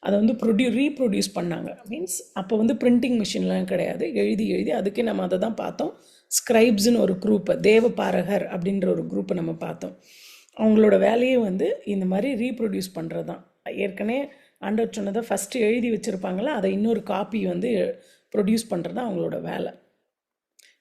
அதை வந்து ரீப்ரொடியூஸ் பண்ணாங்க. மீன்ஸ் அப்போ வந்து பிரிண்டிங் மிஷின்லாம் கிடையாது, எழுதி எழுதி. அதுக்கே நம்ம அதை தான் பார்த்தோம். ஸ்க்ரைப்ஸ்னு ஒரு குரூப்பை, தேவபாரகர் அப்படின்ற ஒரு குரூப்பை நம்ம பார்த்தோம். அவங்களோட வேலையே வந்து இந்த மாதிரி ரீப்ரொடியூஸ் பண்ணுறது தான். ஏற்கனவே ஆண்டவர் சொன்னதை ஃபஸ்ட்டு எழுதி வச்சுருப்பாங்களா, அதை இன்னொரு காப்பி வந்து ப்ரொடியூஸ் பண்ணுறது தான் அவங்களோட வேலை.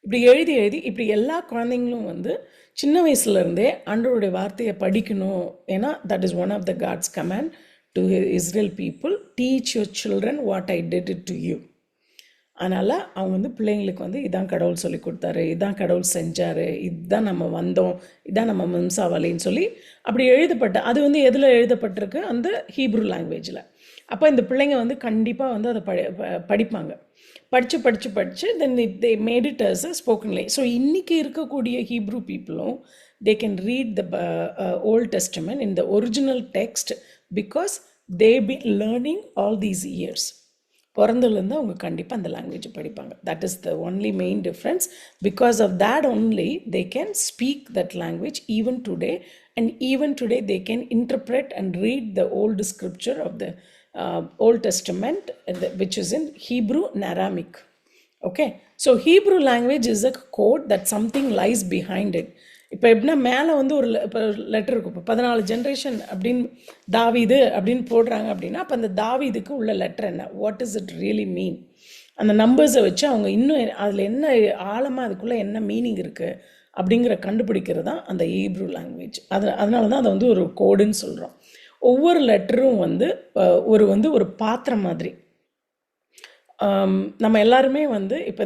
இப்படி எழுதி எழுதி இப்படி எல்லா குழந்தைங்களும் வந்து சின்ன வயசுலேருந்தே ஆண்டவருடைய வார்த்தையை படிக்கணும். ஏன்னா that is one of the God's command to Israel people, teach your children what I did it to you. அதனால் அவங்க வந்து பிள்ளைங்களுக்கு வந்து இதான் கடவுள் சொல்லி கொடுத்தாரு, இதான் கடவுள் செஞ்சார், இதுதான் நம்ம வந்தோம், இதான் நம்ம வம்சாவளின்னு சொல்லி அப்படி எழுதப்பட்ட அது வந்து எதில் எழுதப்பட்டிருக்கு? அந்த ஹீப்ரூ லாங்குவேஜில். அப்போ இந்த பிள்ளைங்க வந்து கண்டிப்பாக வந்து அதை படிப்பாங்க. படித்து then they made it as a spoken lay. So இன்றைக்கி இருக்கக்கூடிய ஹீப்ரூ பீப்புளும் they can read the Old Testament in the original text because they been learning all these years. பிறந்ததுலேருந்து அவங்க கண்டிப்பாக அந்த லாங்குவேஜை படிப்பாங்க. That is the only main difference. Because of that only they can speak that language even today, and even today they can interpret and read the old scripture of the Old Testament, which is in Hebrew and Aramaic. Okay, so Hebrew language is a code that something lies behind it. இப்போ எப்படின்னா மேலே வந்து ஒரு letter இருக்கும். இப்போ 14 generation அப்படின்னு தாவீது அப்படின்னு போடுறாங்க அப்படின்னா, அப்போ அந்த தாவீதுக்கு உள்ள லெட்டர் என்ன, what is it really mean? அந்த நம்பர்ஸை வச்சு அவங்க இன்னும் அதில் என்ன ஆழமாக அதுக்குள்ளே என்ன மீனிங் இருக்குது அப்படிங்கிற கண்டுபிடிக்கிறது தான் அந்த ஹீப்ரூ லாங்குவேஜ். அதனால தான் அதை வந்து ஒரு கோடுன்னு சொல்கிறோம். ஒவ்வொரு லெட்டரும் வந்து ஒரு பாத்திரம் மாதிரி. நம்ம எல்லாருமே வந்து இப்போ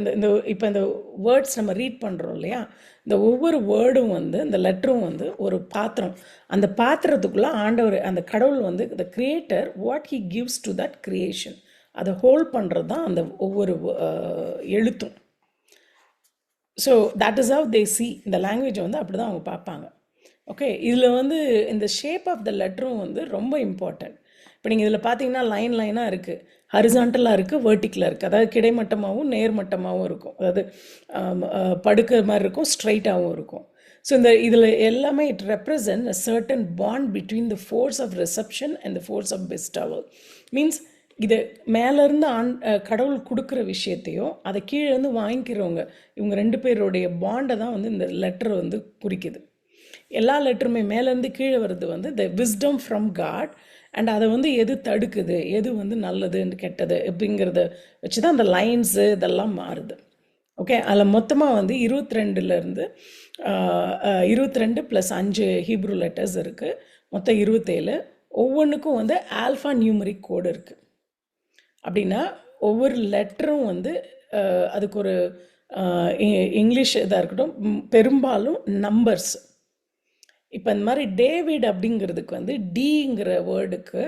இந்த வேர்ட்ஸ் நம்ம ரீட் பண்ணுறோம் இல்லையா, இந்த ஒவ்வொரு வேர்டும் வந்து இந்த லெட்டரும் வந்து ஒரு பாத்திரம். அந்த பாத்திரத்துக்குள்ளே ஆண்டவர், அந்த கடவுள் வந்து த creator, what he gives to that creation, அதை ஹோல்ட் பண்ணுறது தான் அந்த ஒவ்வொரு எழுத்தும். So that is how they see இந்த லாங்குவேஜை வந்து அப்படி தான் அவங்க பார்ப்பாங்க. ஓகே, இதில் வந்து இந்த ஷேப் ஆஃப் த லெட்டரும் வந்து ரொம்ப இம்பார்ட்டன்ட். இப்போ நீங்கள் இதில் பார்த்தீங்கன்னா லைனாக இருக்குது, ஹரிசாண்டலாக இருக்குது, வெர்டிக்கலாக இருக்குது. அதாவது கிடைமட்டமாகவும் நேர்மட்டமாகவும் இருக்கும். அதாவது படுக்கிற மாதிரி இருக்கும், ஸ்ட்ரைட்டாகவும் இருக்கும். ஸோ இதில் எல்லாமே it represent a certain bond between the force of reception and the force of bestowal. Means இது மேலேருந்து கடவுள் கொடுக்குற விஷயத்தையும் அதை கீழேருந்து வாங்கிக்கிறவங்க, இவங்க 2 பேருடைய பாண்டை தான் வந்து இந்த லெட்டர் வந்து குறிக்குது. எல்லா லெட்டருமே மேலேருந்து கீழே வர்றது வந்து the wisdom from God, and அதை வந்து எது தடுக்குது, எது வந்து நல்லது கெட்டது அப்படிங்கிறத வச்சு தான் அந்த லைன்ஸு இதெல்லாம் மாறுது. ஓகே, அதில் மொத்தமாக வந்து 22 + 5 ஹீப்ரூ லெட்டர்ஸ் இருக்குது. மொத்தம் 27. ஒவ்வொன்றுக்கும் வந்து ஆல்ஃபா நியூமரிக் கோடு இருக்குது. அப்படின்னா ஒவ்வொரு லெட்டரும் வந்து அதுக்கு ஒரு இங்கிலீஷ் இதாக இருக்கட்டும், பெரும்பாலும் நம்பர்ஸ். இப்போ இந்த மாதிரி டேவிட் அப்படிங்கிறதுக்கு வந்து டிங்கிற வேர்டுக்கு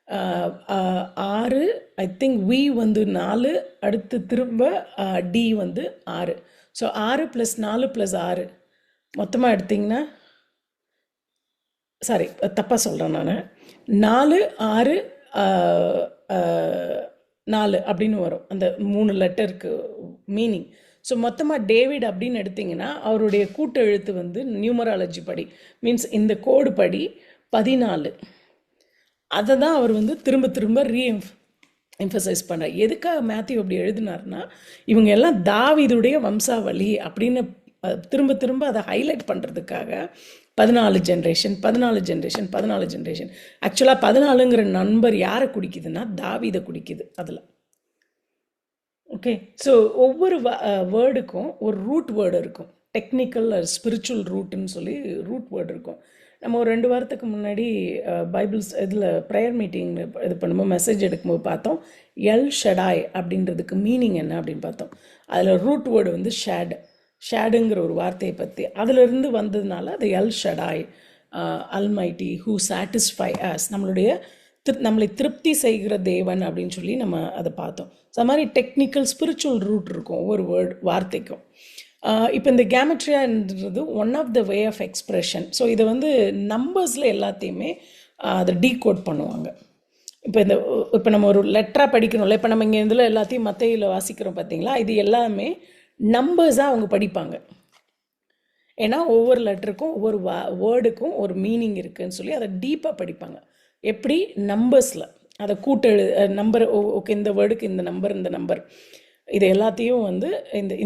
6, ஐ திங்க் வி வந்து 4, அடுத்து திரும்ப டி வந்து 6. ஸோ 6 + 4 + 6 மொத்தமாக எடுத்திங்கன்னா, சாரி தப்பாக சொல்கிறேன் நான், 4, 6, 4 அப்படின்னு வரும் அந்த 3 லெட்டருக்கு மீனிங். ஸோ மொத்தமாக டேவிட் அப்படின்னு எடுத்திங்கன்னா அவருடைய கூட்டு எழுத்து வந்து நியூமராலஜி படி, மீன்ஸ் இந்த கோடு படி 14. அதை தான் அவர் வந்து திரும்ப திரும்ப எம்பசைஸ் பண்ணுறார். எதுக்காக மேத்யூ அப்படி எழுதினார்னா, இவங்க எல்லாம் தாவீதுடைய வம்சாவளி அப்படின்னு திரும்ப திரும்ப அதை ஹைலைட் பண்ணுறதுக்காக 14 ஜென்ரேஷன் 14 ஜென்ரேஷன் 14 ஜென்ரேஷன். ஆக்சுவலாக 14ங்கிற நம்பர் யாரை குடிக்குதுன்னா தாவீதை குடிக்குது அதில். ஓகே, ஸோ ஒவ்வொரு வேர்டுக்கும் ஒரு ரூட் வேர்டு இருக்கும். டெக்னிக்கல் ஸ்பிரிச்சுவல் ரூட்டுன்னு சொல்லி ரூட் வேர்டு இருக்கும். நம்ம ஒரு 2 வாரத்துக்கு முன்னாடி பைபிள்ஸ் இதில் ப்ரேயர் மீட்டிங் இது பண்ணும்போது மெசேஜ் எடுக்கும்போது பார்த்தோம், எல் ஷடாய் அப்படின்றதுக்கு மீனிங் என்ன அப்படின்னு பார்த்தோம். அதில் ரூட் வேர்டு வந்து ஷேடுங்கிற ஒரு வார்த்தையை பற்றி அதிலிருந்து வந்ததுனால அது El Shaddai, almighty, who satisfy us, நம்மளை திருப்தி செய்கிற தேவன் அப்படின்னு சொல்லி நம்ம அதை பார்த்தோம். ஸோ அது மாதிரி டெக்னிக்கல் ஸ்பிரிச்சுவல் ரூட் இருக்கும் ஒவ்வொரு வார்த்தைக்கும். இப்போ இந்த கேமெட்ரியான்றது one of the way of expression. So இதை வந்து நம்பர்ஸில் எல்லாத்தையுமே அதை டீகோட் பண்ணுவாங்க. இப்போ நம்ம ஒரு லெட்டராக படிக்கணும்ல, இப்போ நம்ம இங்கே இதில் எல்லாத்தையும் மத்தையில் வாசிக்கிறோம் பார்த்தீங்களா, இது எல்லாமே நம்பர்ஸாக அவங்க படிப்பாங்க. ஏன்னா ஒவ்வொரு லெட்டருக்கும் ஒவ்வொரு வேர்டுக்கும் ஒரு மீனிங் இருக்குதுன்னு சொல்லி அதை டீப்பாக படிப்பாங்க. எப்படி நம்பர்ஸில் அதை கூட்டெழு நம்பர், ஓகே இந்த வேர்டுக்கு இந்த நம்பர் இது எல்லாத்தையும் வந்து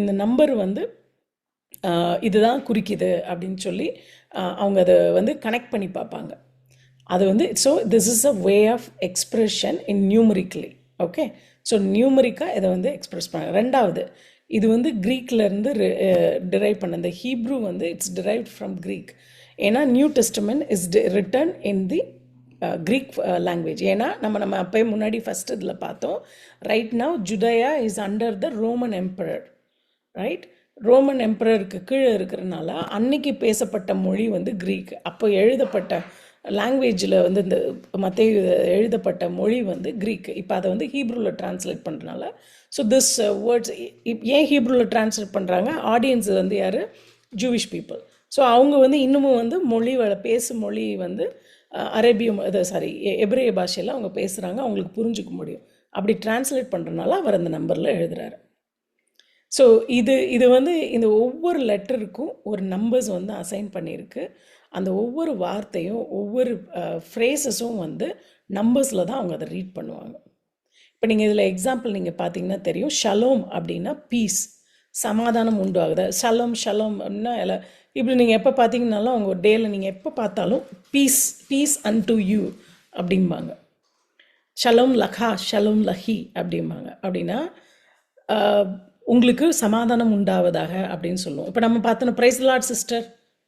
இந்த நம்பர் வந்து இதுதான் குறிக்குது அப்படின்னு சொல்லி அவங்க அதை வந்து கனெக்ட் பண்ணி பார்ப்பாங்க. அது வந்து so this is a way of expression in numerically. Okay, so நியூமரிக்காக இதை வந்து எக்ஸ்ப்ரெஸ் பண்ணாங்க. ரெண்டாவது, இது வந்து க்ரீக்லேருந்து டிரைவ் பண்ண, இந்த ஹீப்ரூ வந்து இட்ஸ் டிரைவ்ட் ஃப்ரம் க்ரீக். ஏன்னா New Testament is written in the Greek language. ஏன்னா நம்ம அப்போயே முன்னாடி ஃபஸ்ட் இதில் பார்த்தோம், right now Judea is under the Roman emperor, right? Roman எம்பரருக்கு கீழே இருக்கிறனால அன்னைக்கு பேசப்பட்ட மொழி வந்து க்ரீக். அப்போ எழுதப்பட்ட லாங்குவேஜில் வந்து இந்த மத்தேயு எழுதப்பட்ட மொழி வந்து க்ரீக். இப்போ அதை வந்து ஹீப்ரூவில் ட்ரான்ஸ்லேட் பண்ணுறனால, ஸோ திஸ் வேர்ட்ஸ் ஏன் ஹீப்ரூவில் ட்ரான்ஸ்லேட் பண்ணுறாங்க? ஆடியன்ஸ் வந்து யார்? Jewish people. ஸோ அவங்க வந்து இன்னமும் வந்து பேசும் மொழி வந்து எபிரேய பாஷையில் அவங்க பேசுகிறாங்க, அவங்களுக்கு புரிஞ்சுக்க முடியும். அப்படி டிரான்ஸ்லேட் பண்ணுறதுனால அவர் அந்த நம்பரில் எழுதுகிறாரு. ஸோ இது வந்து இந்த ஒவ்வொரு லெட்டருக்கும் ஒரு நம்பர்ஸ் வந்து அசைன் பண்ணியிருக்கு. அந்த ஒவ்வொரு வார்த்தையும் ஒவ்வொரு ஃப்ரேஸஸும் வந்து நம்பர்ஸில் தான் அவங்க அதை ரீட் பண்ணுவாங்க. இப்போ நீங்கள் இதில் எக்ஸாம்பிள் நீங்கள் பார்த்தீங்கன்னா தெரியும், ஷலோம் அப்படின்னா பீஸ், சமாதானம் உண்டாகுது. ஷலோம் அப்படின்னா இப்படி நீங்கள் எப்போ பார்த்தீங்கன்னாலும் அவங்க ஒரு டேயில் நீங்கள் எப்போ பார்த்தாலும் பீஸ் அன்டு யூ அப்படிம்பாங்க. ஷலோம் லஹா, ஷலோம் லஹி அப்படிம்பாங்க. அப்படின்னா உங்களுக்கு சமாதானம் உண்டாவதாக அப்படின்னு சொல்லுவோம். இப்போ நம்ம பார்த்தோன்னா praise Lord sister,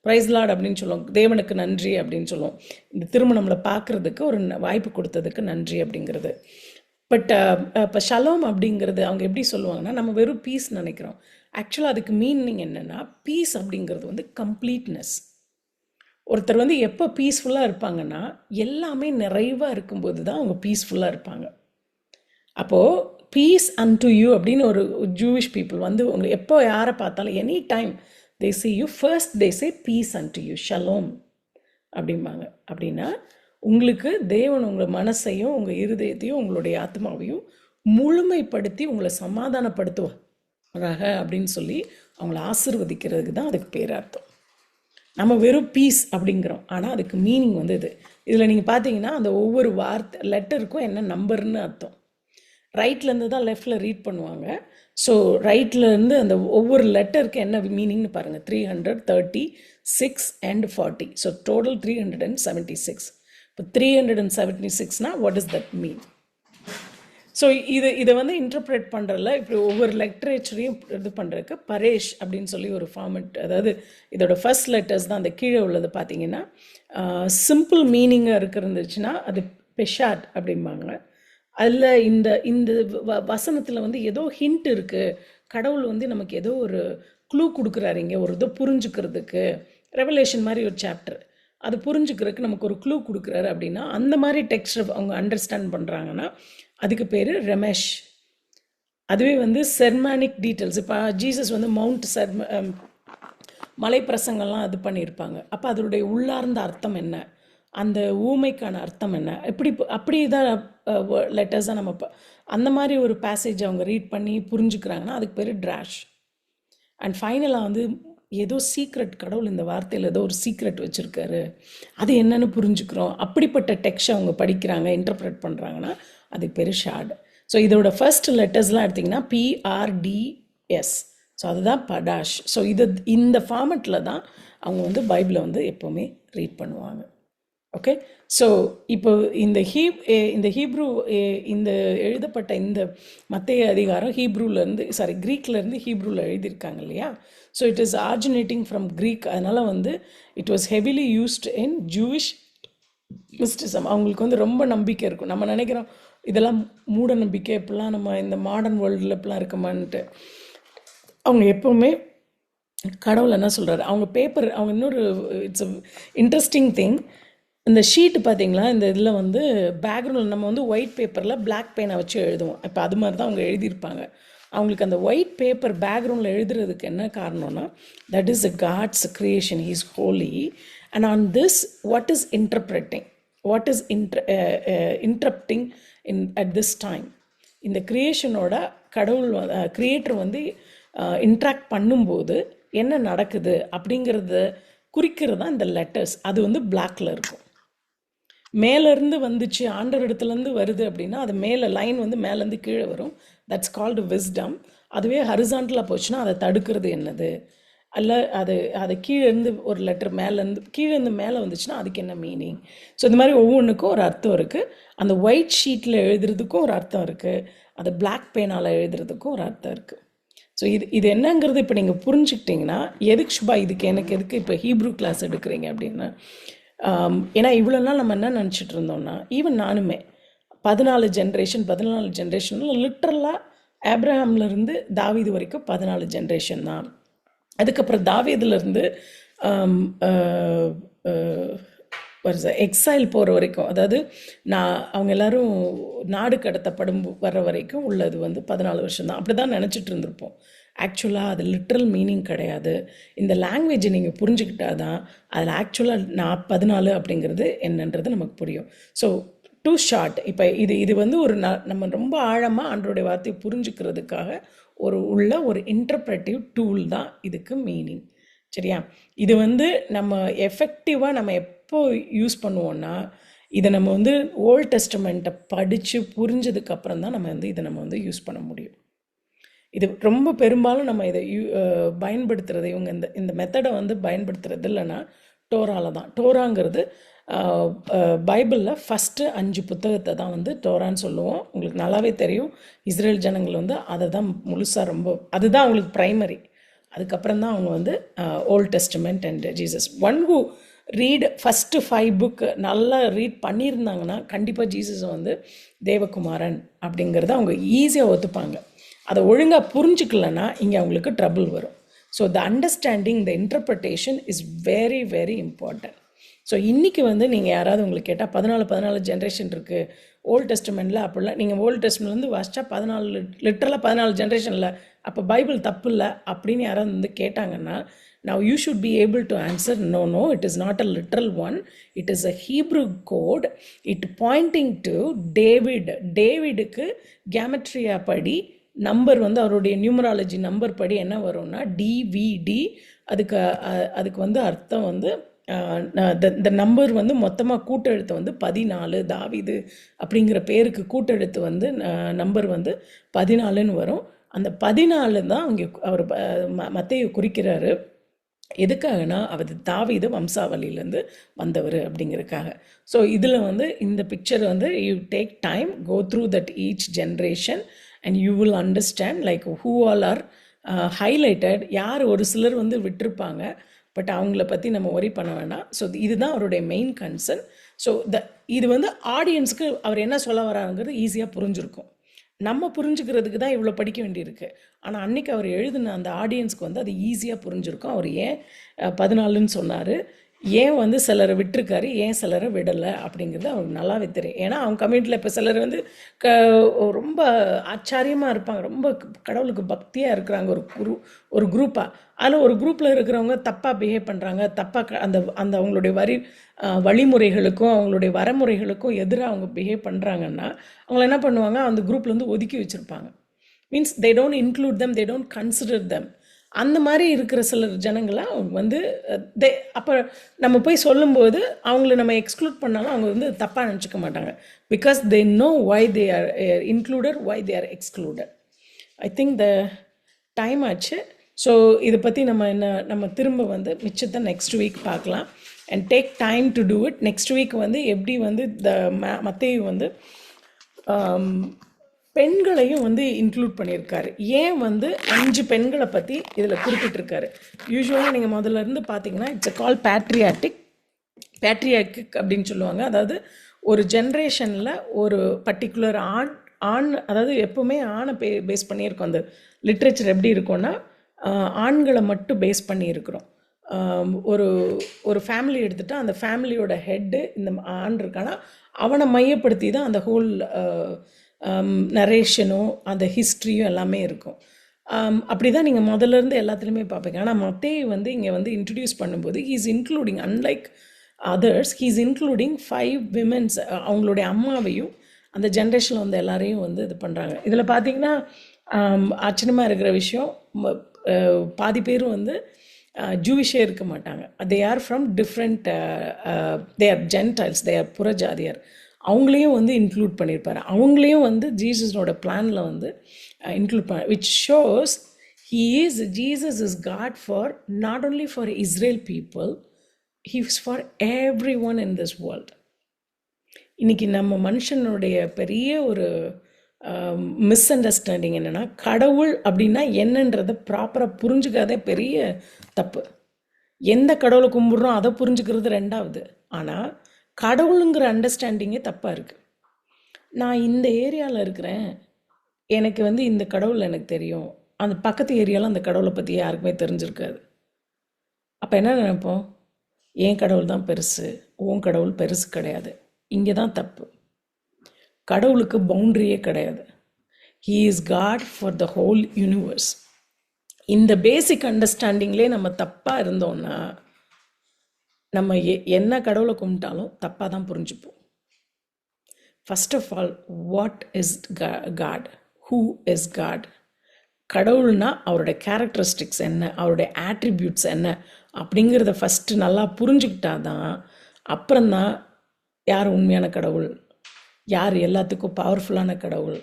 praise Lord அப்படின்னு சொல்லுவோம், தேவனுக்கு நன்றி அப்படின்னு சொல்லுவோம். இந்த திருமணம்ல பார்க்குறதுக்கு ஒரு வாய்ப்பு கொடுத்ததுக்கு நன்றி அப்படிங்கிறது. பட் இப்போ ஷலோம் அப்படிங்கிறது அவங்க எப்படி சொல்லுவாங்கன்னா, நம்ம வெறும் பீஸ் நினைக்கிறோம். ஆக்சுவலாக அதுக்கு மீனிங் என்னென்னா, பீஸ் அப்படிங்கிறது வந்து கம்ப்ளீட்னஸ். ஒருத்தர் வந்து எப்போ பீஸ்ஃபுல்லாக இருப்பாங்கன்னா, எல்லாமே நிறைவாக இருக்கும்போது தான் அவங்க பீஸ்ஃபுல்லாக இருப்பாங்க. அப்போது பீஸ் அன்டு யூ அப்படின்னு ஒரு ஜூவிஷ் பீப்புள் வந்து உங்களை எப்போ யாரை பார்த்தாலும் any time they see you first they say peace unto you, shalom அப்படிம்பாங்க. அப்படின்னா உங்களுக்கு தேவன் உங்கள் மனசையும் உங்கள் இருதயத்தையும் உங்களுடைய ஆத்மாவையும் முழுமைப்படுத்தி உங்களை சமாதானப்படுத்துவாராக அப்படின்னு சொல்லி அவங்கள ஆசீர்வதிக்கிறதுக்கு தான் அதுக்கு பேர் அர்த்தம். நம்ம வெறும் பீஸ் அப்படிங்கிறோம், ஆனால் அதுக்கு மீனிங் வந்து இதில் நீங்கள் பார்த்தீங்கன்னா அந்த ஒவ்வொரு லெட்டருக்கும் என்ன நம்பர்னு அர்த்தம். ரைட்லேருந்து தான் லெஃப்டில் ரீட் பண்ணுவாங்க. ஸோ ரைட்லேருந்து அந்த ஒவ்வொரு லெட்டருக்கு என்ன மீனிங்னு பாருங்கள். 336 and 40. So total 376. இப்போ 376னா what is that mean? So இதை வந்து இன்டர்பிரேட் பண்ணுறதுல இப்படி ஒவ்வொரு லிட்ரேச்சரையும் இது பண்ணுறதுக்கு பரேஷ் அப்படின்னு சொல்லி ஒரு ஃபார்மெட், அதாவது இதோட ஃபர்ஸ்ட் லெட்டர்ஸ் தான் அந்த கீழே உள்ளது பார்த்தீங்கன்னா சிம்பிள் மீனிங்காக இருந்துச்சுன்னா அது பெஷாட் அப்படிம்பாங்க. அதில் இந்த வசனத்தில் வந்து ஏதோ ஹிண்ட் இருக்குது, கடவுள் வந்து நமக்கு ஏதோ ஒரு க்ளூ கொடுக்குறாரு, இங்கே ஒரு இதை புரிஞ்சுக்கிறதுக்கு. ரெவலேஷன் மாதிரி ஒரு சாப்டர், அது புரிஞ்சுக்கிறதுக்கு நமக்கு ஒரு க்ளூ கொடுக்குறாரு அப்படின்னா, அந்த மாதிரி டெக்ஸ்ட் அவங்க அண்டர்ஸ்டாண்ட் பண்ணுறாங்கன்னா அதுக்கு பேர் ரெமேஷ். அதுவே வந்து செர்மானிக் டீட்டெயில்ஸ், இப்போ ஜீசஸ் வந்து மலை பிரசங்கள்லாம் இது பண்ணியிருப்பாங்க. அப்போ அதனுடைய உள்ளார்ந்த அர்த்தம் என்ன, அந்த ஊமைக்கான அர்த்தம் என்ன, அப்படி தான் லெட்டர்ஸாக நம்ம அந்த மாதிரி ஒரு பேசேஜ் அவங்க ரீட் பண்ணி புரிஞ்சுக்கிறாங்கன்னா அதுக்கு பேர் ட்ராஷ். அண்ட் ஃபைனலாக வந்து ஏதோ சீக்ரெட், கடவுள் இந்த வார்த்தையில் ஏதோ ஒரு சீக்ரெட் வச்சுருக்காரு, அது என்னன்னு புரிஞ்சுக்கிறோம். அப்படிப்பட்ட டெக்ஸ்ட் அவங்க படிக்கிறாங்க, இன்டர்பிரட் பண்ணுறாங்கன்னா அதுக்கு பேர் ஷார்ட். ஸோ இதோட ஃபர்ஸ்ட் லெட்டர்ஸ்லாம் எடுத்திங்கன்னா PRDS. ஸோ அதுதான் படாஷ். ஸோ இந்த ஃபார்மெட்டில் தான் அவங்க வந்து பைபிளை வந்து எப்போவுமே ரீட் பண்ணுவாங்க. ஓகே, ஸோ இப்போ இந்த ஹீப்ரூ இந்த எழுதப்பட்ட இந்த மத்தேயு அதிகாரம் க்ரீக்லேருந்து ஹீப்ரூவில் எழுதியிருக்காங்க இல்லையா. So it is originating from Greek. அதனால் வந்து it was heavily used in Jewish mysticism. அவங்களுக்கு வந்து ரொம்ப நம்பிக்கை இருக்கும். நம்ம நினைக்கிறோம் இதெல்லாம் மூட நம்பிக்கை, இப்படிலாம் நம்ம இந்த மாடர்ன் வேர்ல்டில் இப்படிலாம் இருக்கமான்ட்டு. அவங்க எப்போவுமே கடவுள் என்ன சொல்கிறாரு, அவங்க இன்னொரு இட்ஸ் அ இன்ட்ரெஸ்டிங் திங். இந்த ஷீட்டு பார்த்தீங்களா, இந்த இதில் வந்து பேக்ரவுண்டில் நம்ம வந்து ஒயிட் பேப்பரில் பிளாக் பெயினை வச்சு எழுதுவோம். இப்போ அது மாதிரி தான் அவங்க எழுதியிருப்பாங்க. அவங்களுக்கு அந்த ஒயிட் பேப்பர் பேக்ரவுண்டில் எழுதுறதுக்கு என்ன காரணம்னா, that is a God's creation, he is holy. And on this what is interrupting at this time. இந்த கிரியேஷனோட கடவுள் கிரியேட்டர் வந்து இன்ட்ராக்ட் பண்ணும்போது என்ன நடக்குது அப்படிங்கிறத குறிக்கிறது தான் இந்த லெட்டர்ஸ். அது வந்து பிளாக்ல இருக்கும். மேலேருந்து வந்துச்சு, ஆண்டவர் இடத்துலேருந்து வருது அப்படின்னா அது மேலே லைன் வந்து மேலேருந்து கீழே வரும். That's called wisdom. அதுவே ஹரிசாண்டலாக போச்சுன்னா அதை தடுக்கிறது என்னது, அல்ல அது கீழேருந்து ஒரு லெட்டர் கீழேருந்து மேலே வந்துச்சுன்னா அதுக்கு என்ன மீனிங். ஸோ இந்த மாதிரி ஒவ்வொன்றுக்கும் ஒரு அர்த்தம் இருக்குது. அந்த ஒயிட் ஷீட்டில் எழுதுறதுக்கும் ஒரு அர்த்தம் இருக்குது, அது பிளாக் பேனால் எழுதுறதுக்கும் ஒரு அர்த்தம் இருக்குது. ஸோ இது என்னங்கிறது இப்போ நீங்கள் புரிஞ்சுக்கிட்டிங்கன்னா, எதுக்கு சுபா எனக்கு எதுக்கு இப்போ ஹீப்ரூ கிளாஸ் எடுக்கிறீங்க அப்படின்னா, ஏன்னா இவ்வளோ நாள் நம்ம என்ன நினச்சிட்டு இருந்தோம்னா, ஈவன் நானுமே 14 ஜென்ரேஷன் லிட்ரலாக ஆப்ரஹாம்லேருந்து தாவீது வரைக்கும் 14 ஜென்ரேஷன் தான். அதுக்கப்புறம் தாவீதுலேருந்து எக்ஸைல் போகிற வரைக்கும், அதாவது அவங்க எல்லோரும் நாடு கடத்தப்படும் வர்ற வரைக்கும் உள்ளது வந்து 14 வருஷம் தான். அப்படி தான் நினச்சிட்டு இருந்திருப்போம். ஆக்சுவலாக அது லிட்ரல் மீனிங் கிடையாது. இந்த லாங்குவேஜை நீங்கள் புரிஞ்சுக்கிட்டா தான் அதில் ஆக்சுவலாக 14 அப்படிங்கிறது என்னன்றது நமக்கு புரியும். ஸோ டூ ஷார்ட், இப்போ இது வந்து நம்ம ரொம்ப ஆழமாக ஆண்டவருடைய வார்த்தையை புரிஞ்சுக்கிறதுக்காக உள்ள ஒரு இன்டர்பிரட்டிவ் டூல் தான் இதுக்கு மீனிங். சரியா? இது வந்து நம்ம எஃபெக்டிவாக நம்ம எப்போ யூஸ் பண்ணுவோன்னா, இதை நம்ம வந்து ஓல்ட் டெஸ்டமெண்ட்டை படித்து புரிஞ்சதுக்கப்புறம் தான் இதை நம்ம வந்து யூஸ் பண்ண முடியும். இது ரொம்ப பெரும்பாலும் நம்ம இதை பயன்படுத்துகிறது, இவங்க இந்த மெத்தடை வந்து பயன்படுத்துறது இல்லைன்னா டோரால தான். டோராங்கிறது பைபிளில் ஃபஸ்ட்டு 5 புத்தகத்தை தான் வந்து டோரான்னு சொல்லுவோம். உங்களுக்கு நல்லாவே தெரியும், இஸ்ரேல் ஜனங்கள் வந்து அதை தான் முழுசாக அதுதான் அவங்களுக்கு ப்ரைமரி. அதுக்கப்புறம் தான் அவங்க வந்து old testament and Jesus. One who read first 5 book நல்லா ரீட் பண்ணியிருந்தாங்கன்னா கண்டிப்பாக ஜீசஸை வந்து தேவகுமாரன் அப்படிங்கிறத அவங்க ஈஸியாக ஒத்துப்பாங்க. அதை ஒழுங்காக புரிஞ்சுக்கலன்னா இங்கே அவங்களுக்கு ட்ரபிள் வரும். So the understanding, the interpretation is very very important. So இன்றைக்கி வந்து நீங்கள் யாராவது உங்களுக்கு கேட்டால் 14 ஜென்ரேஷன் இருக்குது ஓல்ட் டெஸ்டமெண்ட்டில், அப்படிலாம் நீங்கள் ஓல்ட் டெஸ்டமெண்ட்லேருந்து வாசித்தா 14 லிட்டரலாக 14 ஜென்ரேஷனில், அப்போ பைபிள் தப்பு இல்லை அப்படின்னு யாராவது வந்து கேட்டாங்கன்னா, now you should be able to answer no, it is not a literal one, it is a Hebrew code, it pointing to டேவிடுக்கு கேமெட்ரியா படி நம்பர் வந்து அவருடைய நியூமராலஜி நம்பர் படி என்ன வரும்னா டிவிடி. அதுக்கு வந்து அர்த்தம் வந்து இந்த நம்பர் வந்து மொத்தமாக கூட்டெழுத்து வந்து 14. தாவீது அப்படிங்கிற பேருக்கு கூட்டெழுத்து வந்து நம்பர் வந்து 14ன்னு வரும். அந்த 14 தான் அவர் மத்தேயு குறிக்கிறாரு. எதுக்காகனா அவர் தாவீது வம்சாவளியிலேருந்து வந்தவர் அப்படிங்கிறதுக்காக. ஸோ இதில் வந்து இந்த பிக்சர் வந்து you take time, go through that each generation and you will understand like who all are highlighted. யார் ஒரு சிலர் வந்து விட்டுருப்பாங்க, பட் அவங்கள பற்றி நம்ம ஒரி பண்ண வேண்டாம். ஸோ இதுதான் அவருடைய மெயின் கன்சர்ன். ஸோ இது வந்து ஆடியன்ஸுக்கு அவர் என்ன சொல்ல வராங்கிறது ஈஸியாக புரிஞ்சிருக்கும். நம்ம புரிஞ்சுக்கிறதுக்கு தான் இவ்வளோ படிக்க வேண்டியிருக்கு. ஆனால் அன்றைக்கி அவர் எழுதின அந்த ஆடியன்ஸ்க்கு வந்து அது ஈஸியாக புரிஞ்சிருக்கும். அவர் ஏன் 14ன்னு சொன்னார், ஏன் வந்து சிலரை விட்டுருக்காரு, ஏன் சிலரை விடலை அப்படிங்கிறது அவருக்கு நல்லாவே தெரியும். ஏன்னா அவங்க கம்யூனிட்டியில் இப்போ சிலர் வந்து க ரொம்ப ஆச்சரியமாக இருப்பாங்க, ரொம்ப கடவுளுக்கு பக்தியாக இருக்கிறாங்க, ஒரு குரூப்பாக. அதில் ஒரு குரூப்பில் இருக்கிறவங்க தப்பாக பிஹேவ் பண்ணுறாங்க, தப்பாக அந்த அந்த அவங்களுடைய வழிமுறைகளுக்கும் அவங்களுடைய வரமுறைகளுக்கும் எதிராக அவங்க பிஹேவ் பண்ணுறாங்கன்னா அவங்கள என்ன பண்ணுவாங்க, அந்த குரூப்லேருந்து ஒதுக்கி வச்சுருப்பாங்க. Means they don't include them, they don't consider them. அந்த மாதிரி இருக்கிற சிலர் ஜனங்களை அவங்க வந்து தே அப்போ நம்ம போய் சொல்லும்போது அவங்கள நம்ம எக்ஸ்க்ளூட் பண்ணாலும் அவங்க வந்து தப்பாக நினச்சிக்க மாட்டாங்க. Because they know why they are included, why they are excluded. I think the time ஆச்சு. ஸோ இதை பற்றி நம்ம திரும்ப வந்து மிச்சத்தை நெக்ஸ்ட் வீக் பார்க்கலாம். And take time to do it. Next week வந்து எப்படி வந்து மத்தேயு வந்து பெண்களையும் வந்து இன்க்ளூட் பண்ணியிருக்காரு. ஏன் வந்து 5 பெண்களை பற்றி இதில் குறிப்பிட்டிருக்காரு. யூஸ்வலாக நீங்கள் முதல்ல இருந்து பார்த்தீங்கன்னா இட்ஸ் கால் பேட்ரியாட்டிக் அப்படின்னு சொல்லுவாங்க. அதாவது ஒரு ஜென்ரேஷனில் ஒரு பர்டிகுலர் ஆண் அதாவது எப்போவுமே ஆணை பேஸ் பண்ணியிருக்கோம். அந்த லிட்ரேச்சர் எப்படி இருக்கும்னா ஆண்களை மட்டும் பேஸ் பண்ணியிருக்கிறோம். ஒரு ஃபேமிலி எடுத்துகிட்டா அந்த ஃபேமிலியோட ஹெட்டு இந்த ஆண் இருக்கானா அவனை மையப்படுத்தி தான் அந்த ஹோல் நரேஷனும் அந்த ஹிஸ்ட்ரியும் எல்லாமே இருக்கும். அப்படி தான் நீங்கள் முதல்லேருந்து எல்லாத்துலேயுமே பார்ப்பீங்க. ஆனால் மத்தேயு வந்து இங்கே வந்து இன்ட்ரடியூஸ் பண்ணும்போது he's including unlike others, he's including 5 women's, அவங்களுடைய அம்மாவையும் அந்த ஜென்ரேஷனில் வந்து எல்லாரையும் வந்து இது பண்ணுறாங்க. இதில் பார்த்தீங்கன்னா ஆச்சரியமாக இருக்கிற விஷயம், பாதி பேரும் வந்து ஜூவிஷே இருக்க மாட்டாங்க. They are from different, they are gentiles, they are புறஜாதியர். அவங்களையும் வந்து இன்க்ளூட் பண்ணியிருப்பார். அவங்களையும் வந்து ஜீசஸோட பிளானில் வந்து include which shows Jesus is God for not only for Israel people, he is for everyone in this world. இன்றைக்கி நம்ம மனுஷனுடைய பெரிய ஒரு மிஸ் அண்டர்ஸ்டாண்டிங் என்னென்னா, கடவுள் அப்படின்னா என்னன்றதை ப்ராப்பராக புரிஞ்சுக்காதே பெரிய தப்பு. எந்த கடவுளை கும்பிட்றோம் அதை புரிஞ்சுக்கிறது ரெண்டாவது. ஆனால் கடவுளுங்கிற அண்டர்ஸ்டாண்டிங்கே தப்பாக இருக்குது. நான் இந்த ஏரியாவில் இருக்கிறேன், எனக்கு வந்து இந்த கடவுள் எனக்கு தெரியும், அந்த பக்கத்து ஏரியாவில் அந்த கடவுளை பற்றி யாருக்குமே தெரிஞ்சிருக்காது. அப்போ என்ன நினைப்போம், என் கடவுள் தான் பெருசு, உன் கடவுள் பெருசு கிடையாது. இங்கே தான் தப்பு. கடவுளுக்கு பவுண்ட்ரியே கிடையாது. He is God for the whole universe. இந்த பேசிக் அண்டர்ஸ்டாண்டிங்லேயே நம்ம தப்பாக இருந்தோம்னா நம்ம என்ன கடவுளை கும்பிட்டாலும் தப்பாக தான் புரிஞ்சுப்போம். First of all, what is God, who is God? கடவுள்னா அவருடைய கேரக்டரிஸ்டிக்ஸ் என்ன, அவருடைய ஆட்ரிபியூட்ஸ் என்ன அப்படிங்கிறத ஃபஸ்ட்டு நல்லா புரிஞ்சுக்கிட்டா தான் அப்புறம்தான் யார் உண்மையான கடவுள், யார் எல்லாத்துக்கும் பவர்ஃபுல்லான கடவுள்,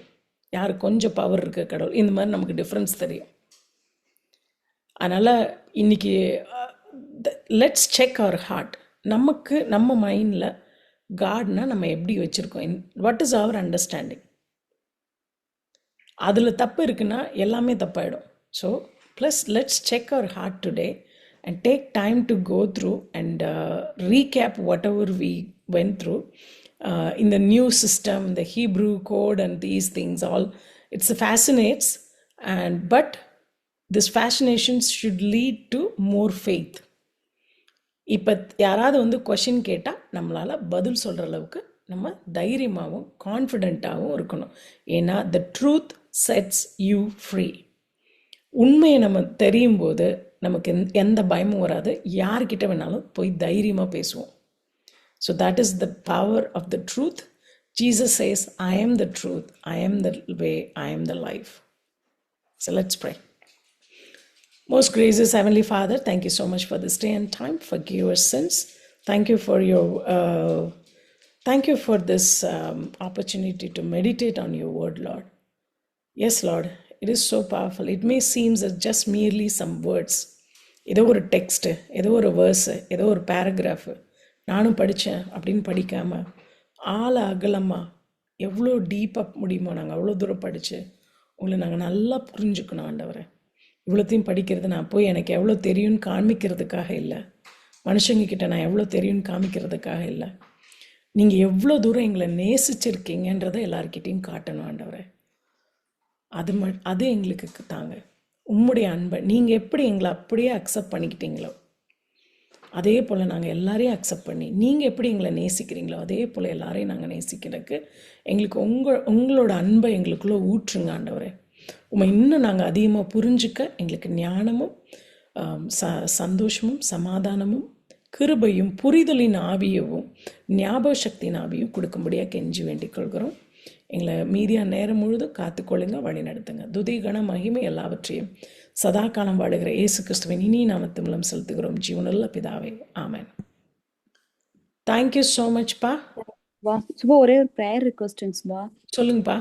யார் கொஞ்சம் பவர் இருக்க கடவுள், இந்த மாதிரி நமக்கு டிஃப்ரென்ஸ் தெரியும். அதனால் இன்றைக்கி லெட்ஸ் செக் அவர் ஹார்ட். நமக்கு நம்ம மைண்டில் காட்னா நம்ம எப்படி வச்சுருக்கோம், வாட் இஸ் அவர் அண்டர்ஸ்டாண்டிங். அதில் தப்பு இருக்குன்னா எல்லாமே தப்பாயிடும். So plus let's check our heart today and take time to go through and recap whatever we went through in the new system, the Hebrew code and these things all. It fascinates, but this fascination should lead to more faith. இப்போ யாராவது வந்து question கேட்டால் நம்மளால் பதில் சொல்கிற அளவுக்கு நம்ம தைரியமாகவும் கான்ஃபிடெண்ட்டாகவும் இருக்கணும். ஏன்னா the truth sets you free. உண்மையை நம்ம தெரியும் போது நமக்கு எந்த பயமும் வராது, யார்கிட்ட வேணாலும் போய் தைரியமாக பேசுவோம். So that is the power of the truth. Jesus says, I am the truth, I am the way, I am the life. So let's pray. Most gracious Heavenly Father, thank you so much for this day and time. Forgive our sins. Thank you for this opportunity to meditate on your word, Lord. Yes, Lord, it is so powerful. It may seem as just merely some words. ஏதோ ஒரு text, ஏதோ ஒரு wears, ஏதோ ஒரு paragraph நானும் படித்தேன் அப்படின்னு படிக்காமல் ஆழ அகலமாக எவ்வளோ டீப்பாக முடியுமோ நாங்கள் அவ்வளோ தூரம் படித்து உங்களை நாங்கள் நல்லா புரிஞ்சுக்கணும். ஆண்டவரை, இவ்வளோத்தையும் படிக்கிறது நான் போய் எனக்கு எவ்வளோ தெரியும்னு காமிக்கிறதுக்காக இல்லை, மனுஷங்கக்கிட்ட நான் எவ்வளோ தெரியும்னு காமிக்கிறதுக்காக இல்லை, நீங்கள் எவ்வளோ தூரம் எங்களை நேசிச்சிருக்கீங்கன்றதை எல்லாருக்கிட்டையும் காட்டணும். ஆண்டவரை, அது எங்களுக்கு தாங்க. உம்முடைய அன்பை நீங்கள் எப்படி எங்களை அப்படியே அக்செப்ட் பண்ணிக்கிட்டீங்களோ அதே போல் நாங்கள் எல்லாரையும் அக்செப்ட் பண்ணி நீங்கள் எப்படி எங்களை நேசிக்கிறீங்களோ அதே போல் எல்லாரையும் நாங்கள் நேசிக்கிறதுக்கு எங்களுக்கு உங்களோட அன்பை எங்களுக்குள்ளே ஊற்றுங்க ஆண்டவரே. உம்மை இன்னும் நாங்கள் அதிகமாக புரிஞ்சுக்க எங்களுக்கு ஞானமும் சந்தோஷமும் சமாதானமும் கிருபையும் புரிதலின் ஆவியவும் ஞாபக சக்தியின் ஆவியும் கொடுக்கும்படியாக கெஞ்சி வேண்டிக் கொள்கிறோம். எங்களை மீதியாக நேரம் முழுதும் காத்துக்கொள்ளுங்க, வழி நடத்துங்க. துதி கன மகிமை எல்லாவற்றையும் சதா காலம் வாழுகிற இயேசு கிறிஸ்துவின் இனி நாமத்து மூலம் செலுத்துகிறோம் ஜீவனுள்ள பிதாவே, ஆமென். தேங்க்யூ ஸோ மச் பா. சுபா ஒரே ஒரு ப்ரேயர் ரிக்வஸ்டிங் சுபா. சொல்லுங்கப்பா.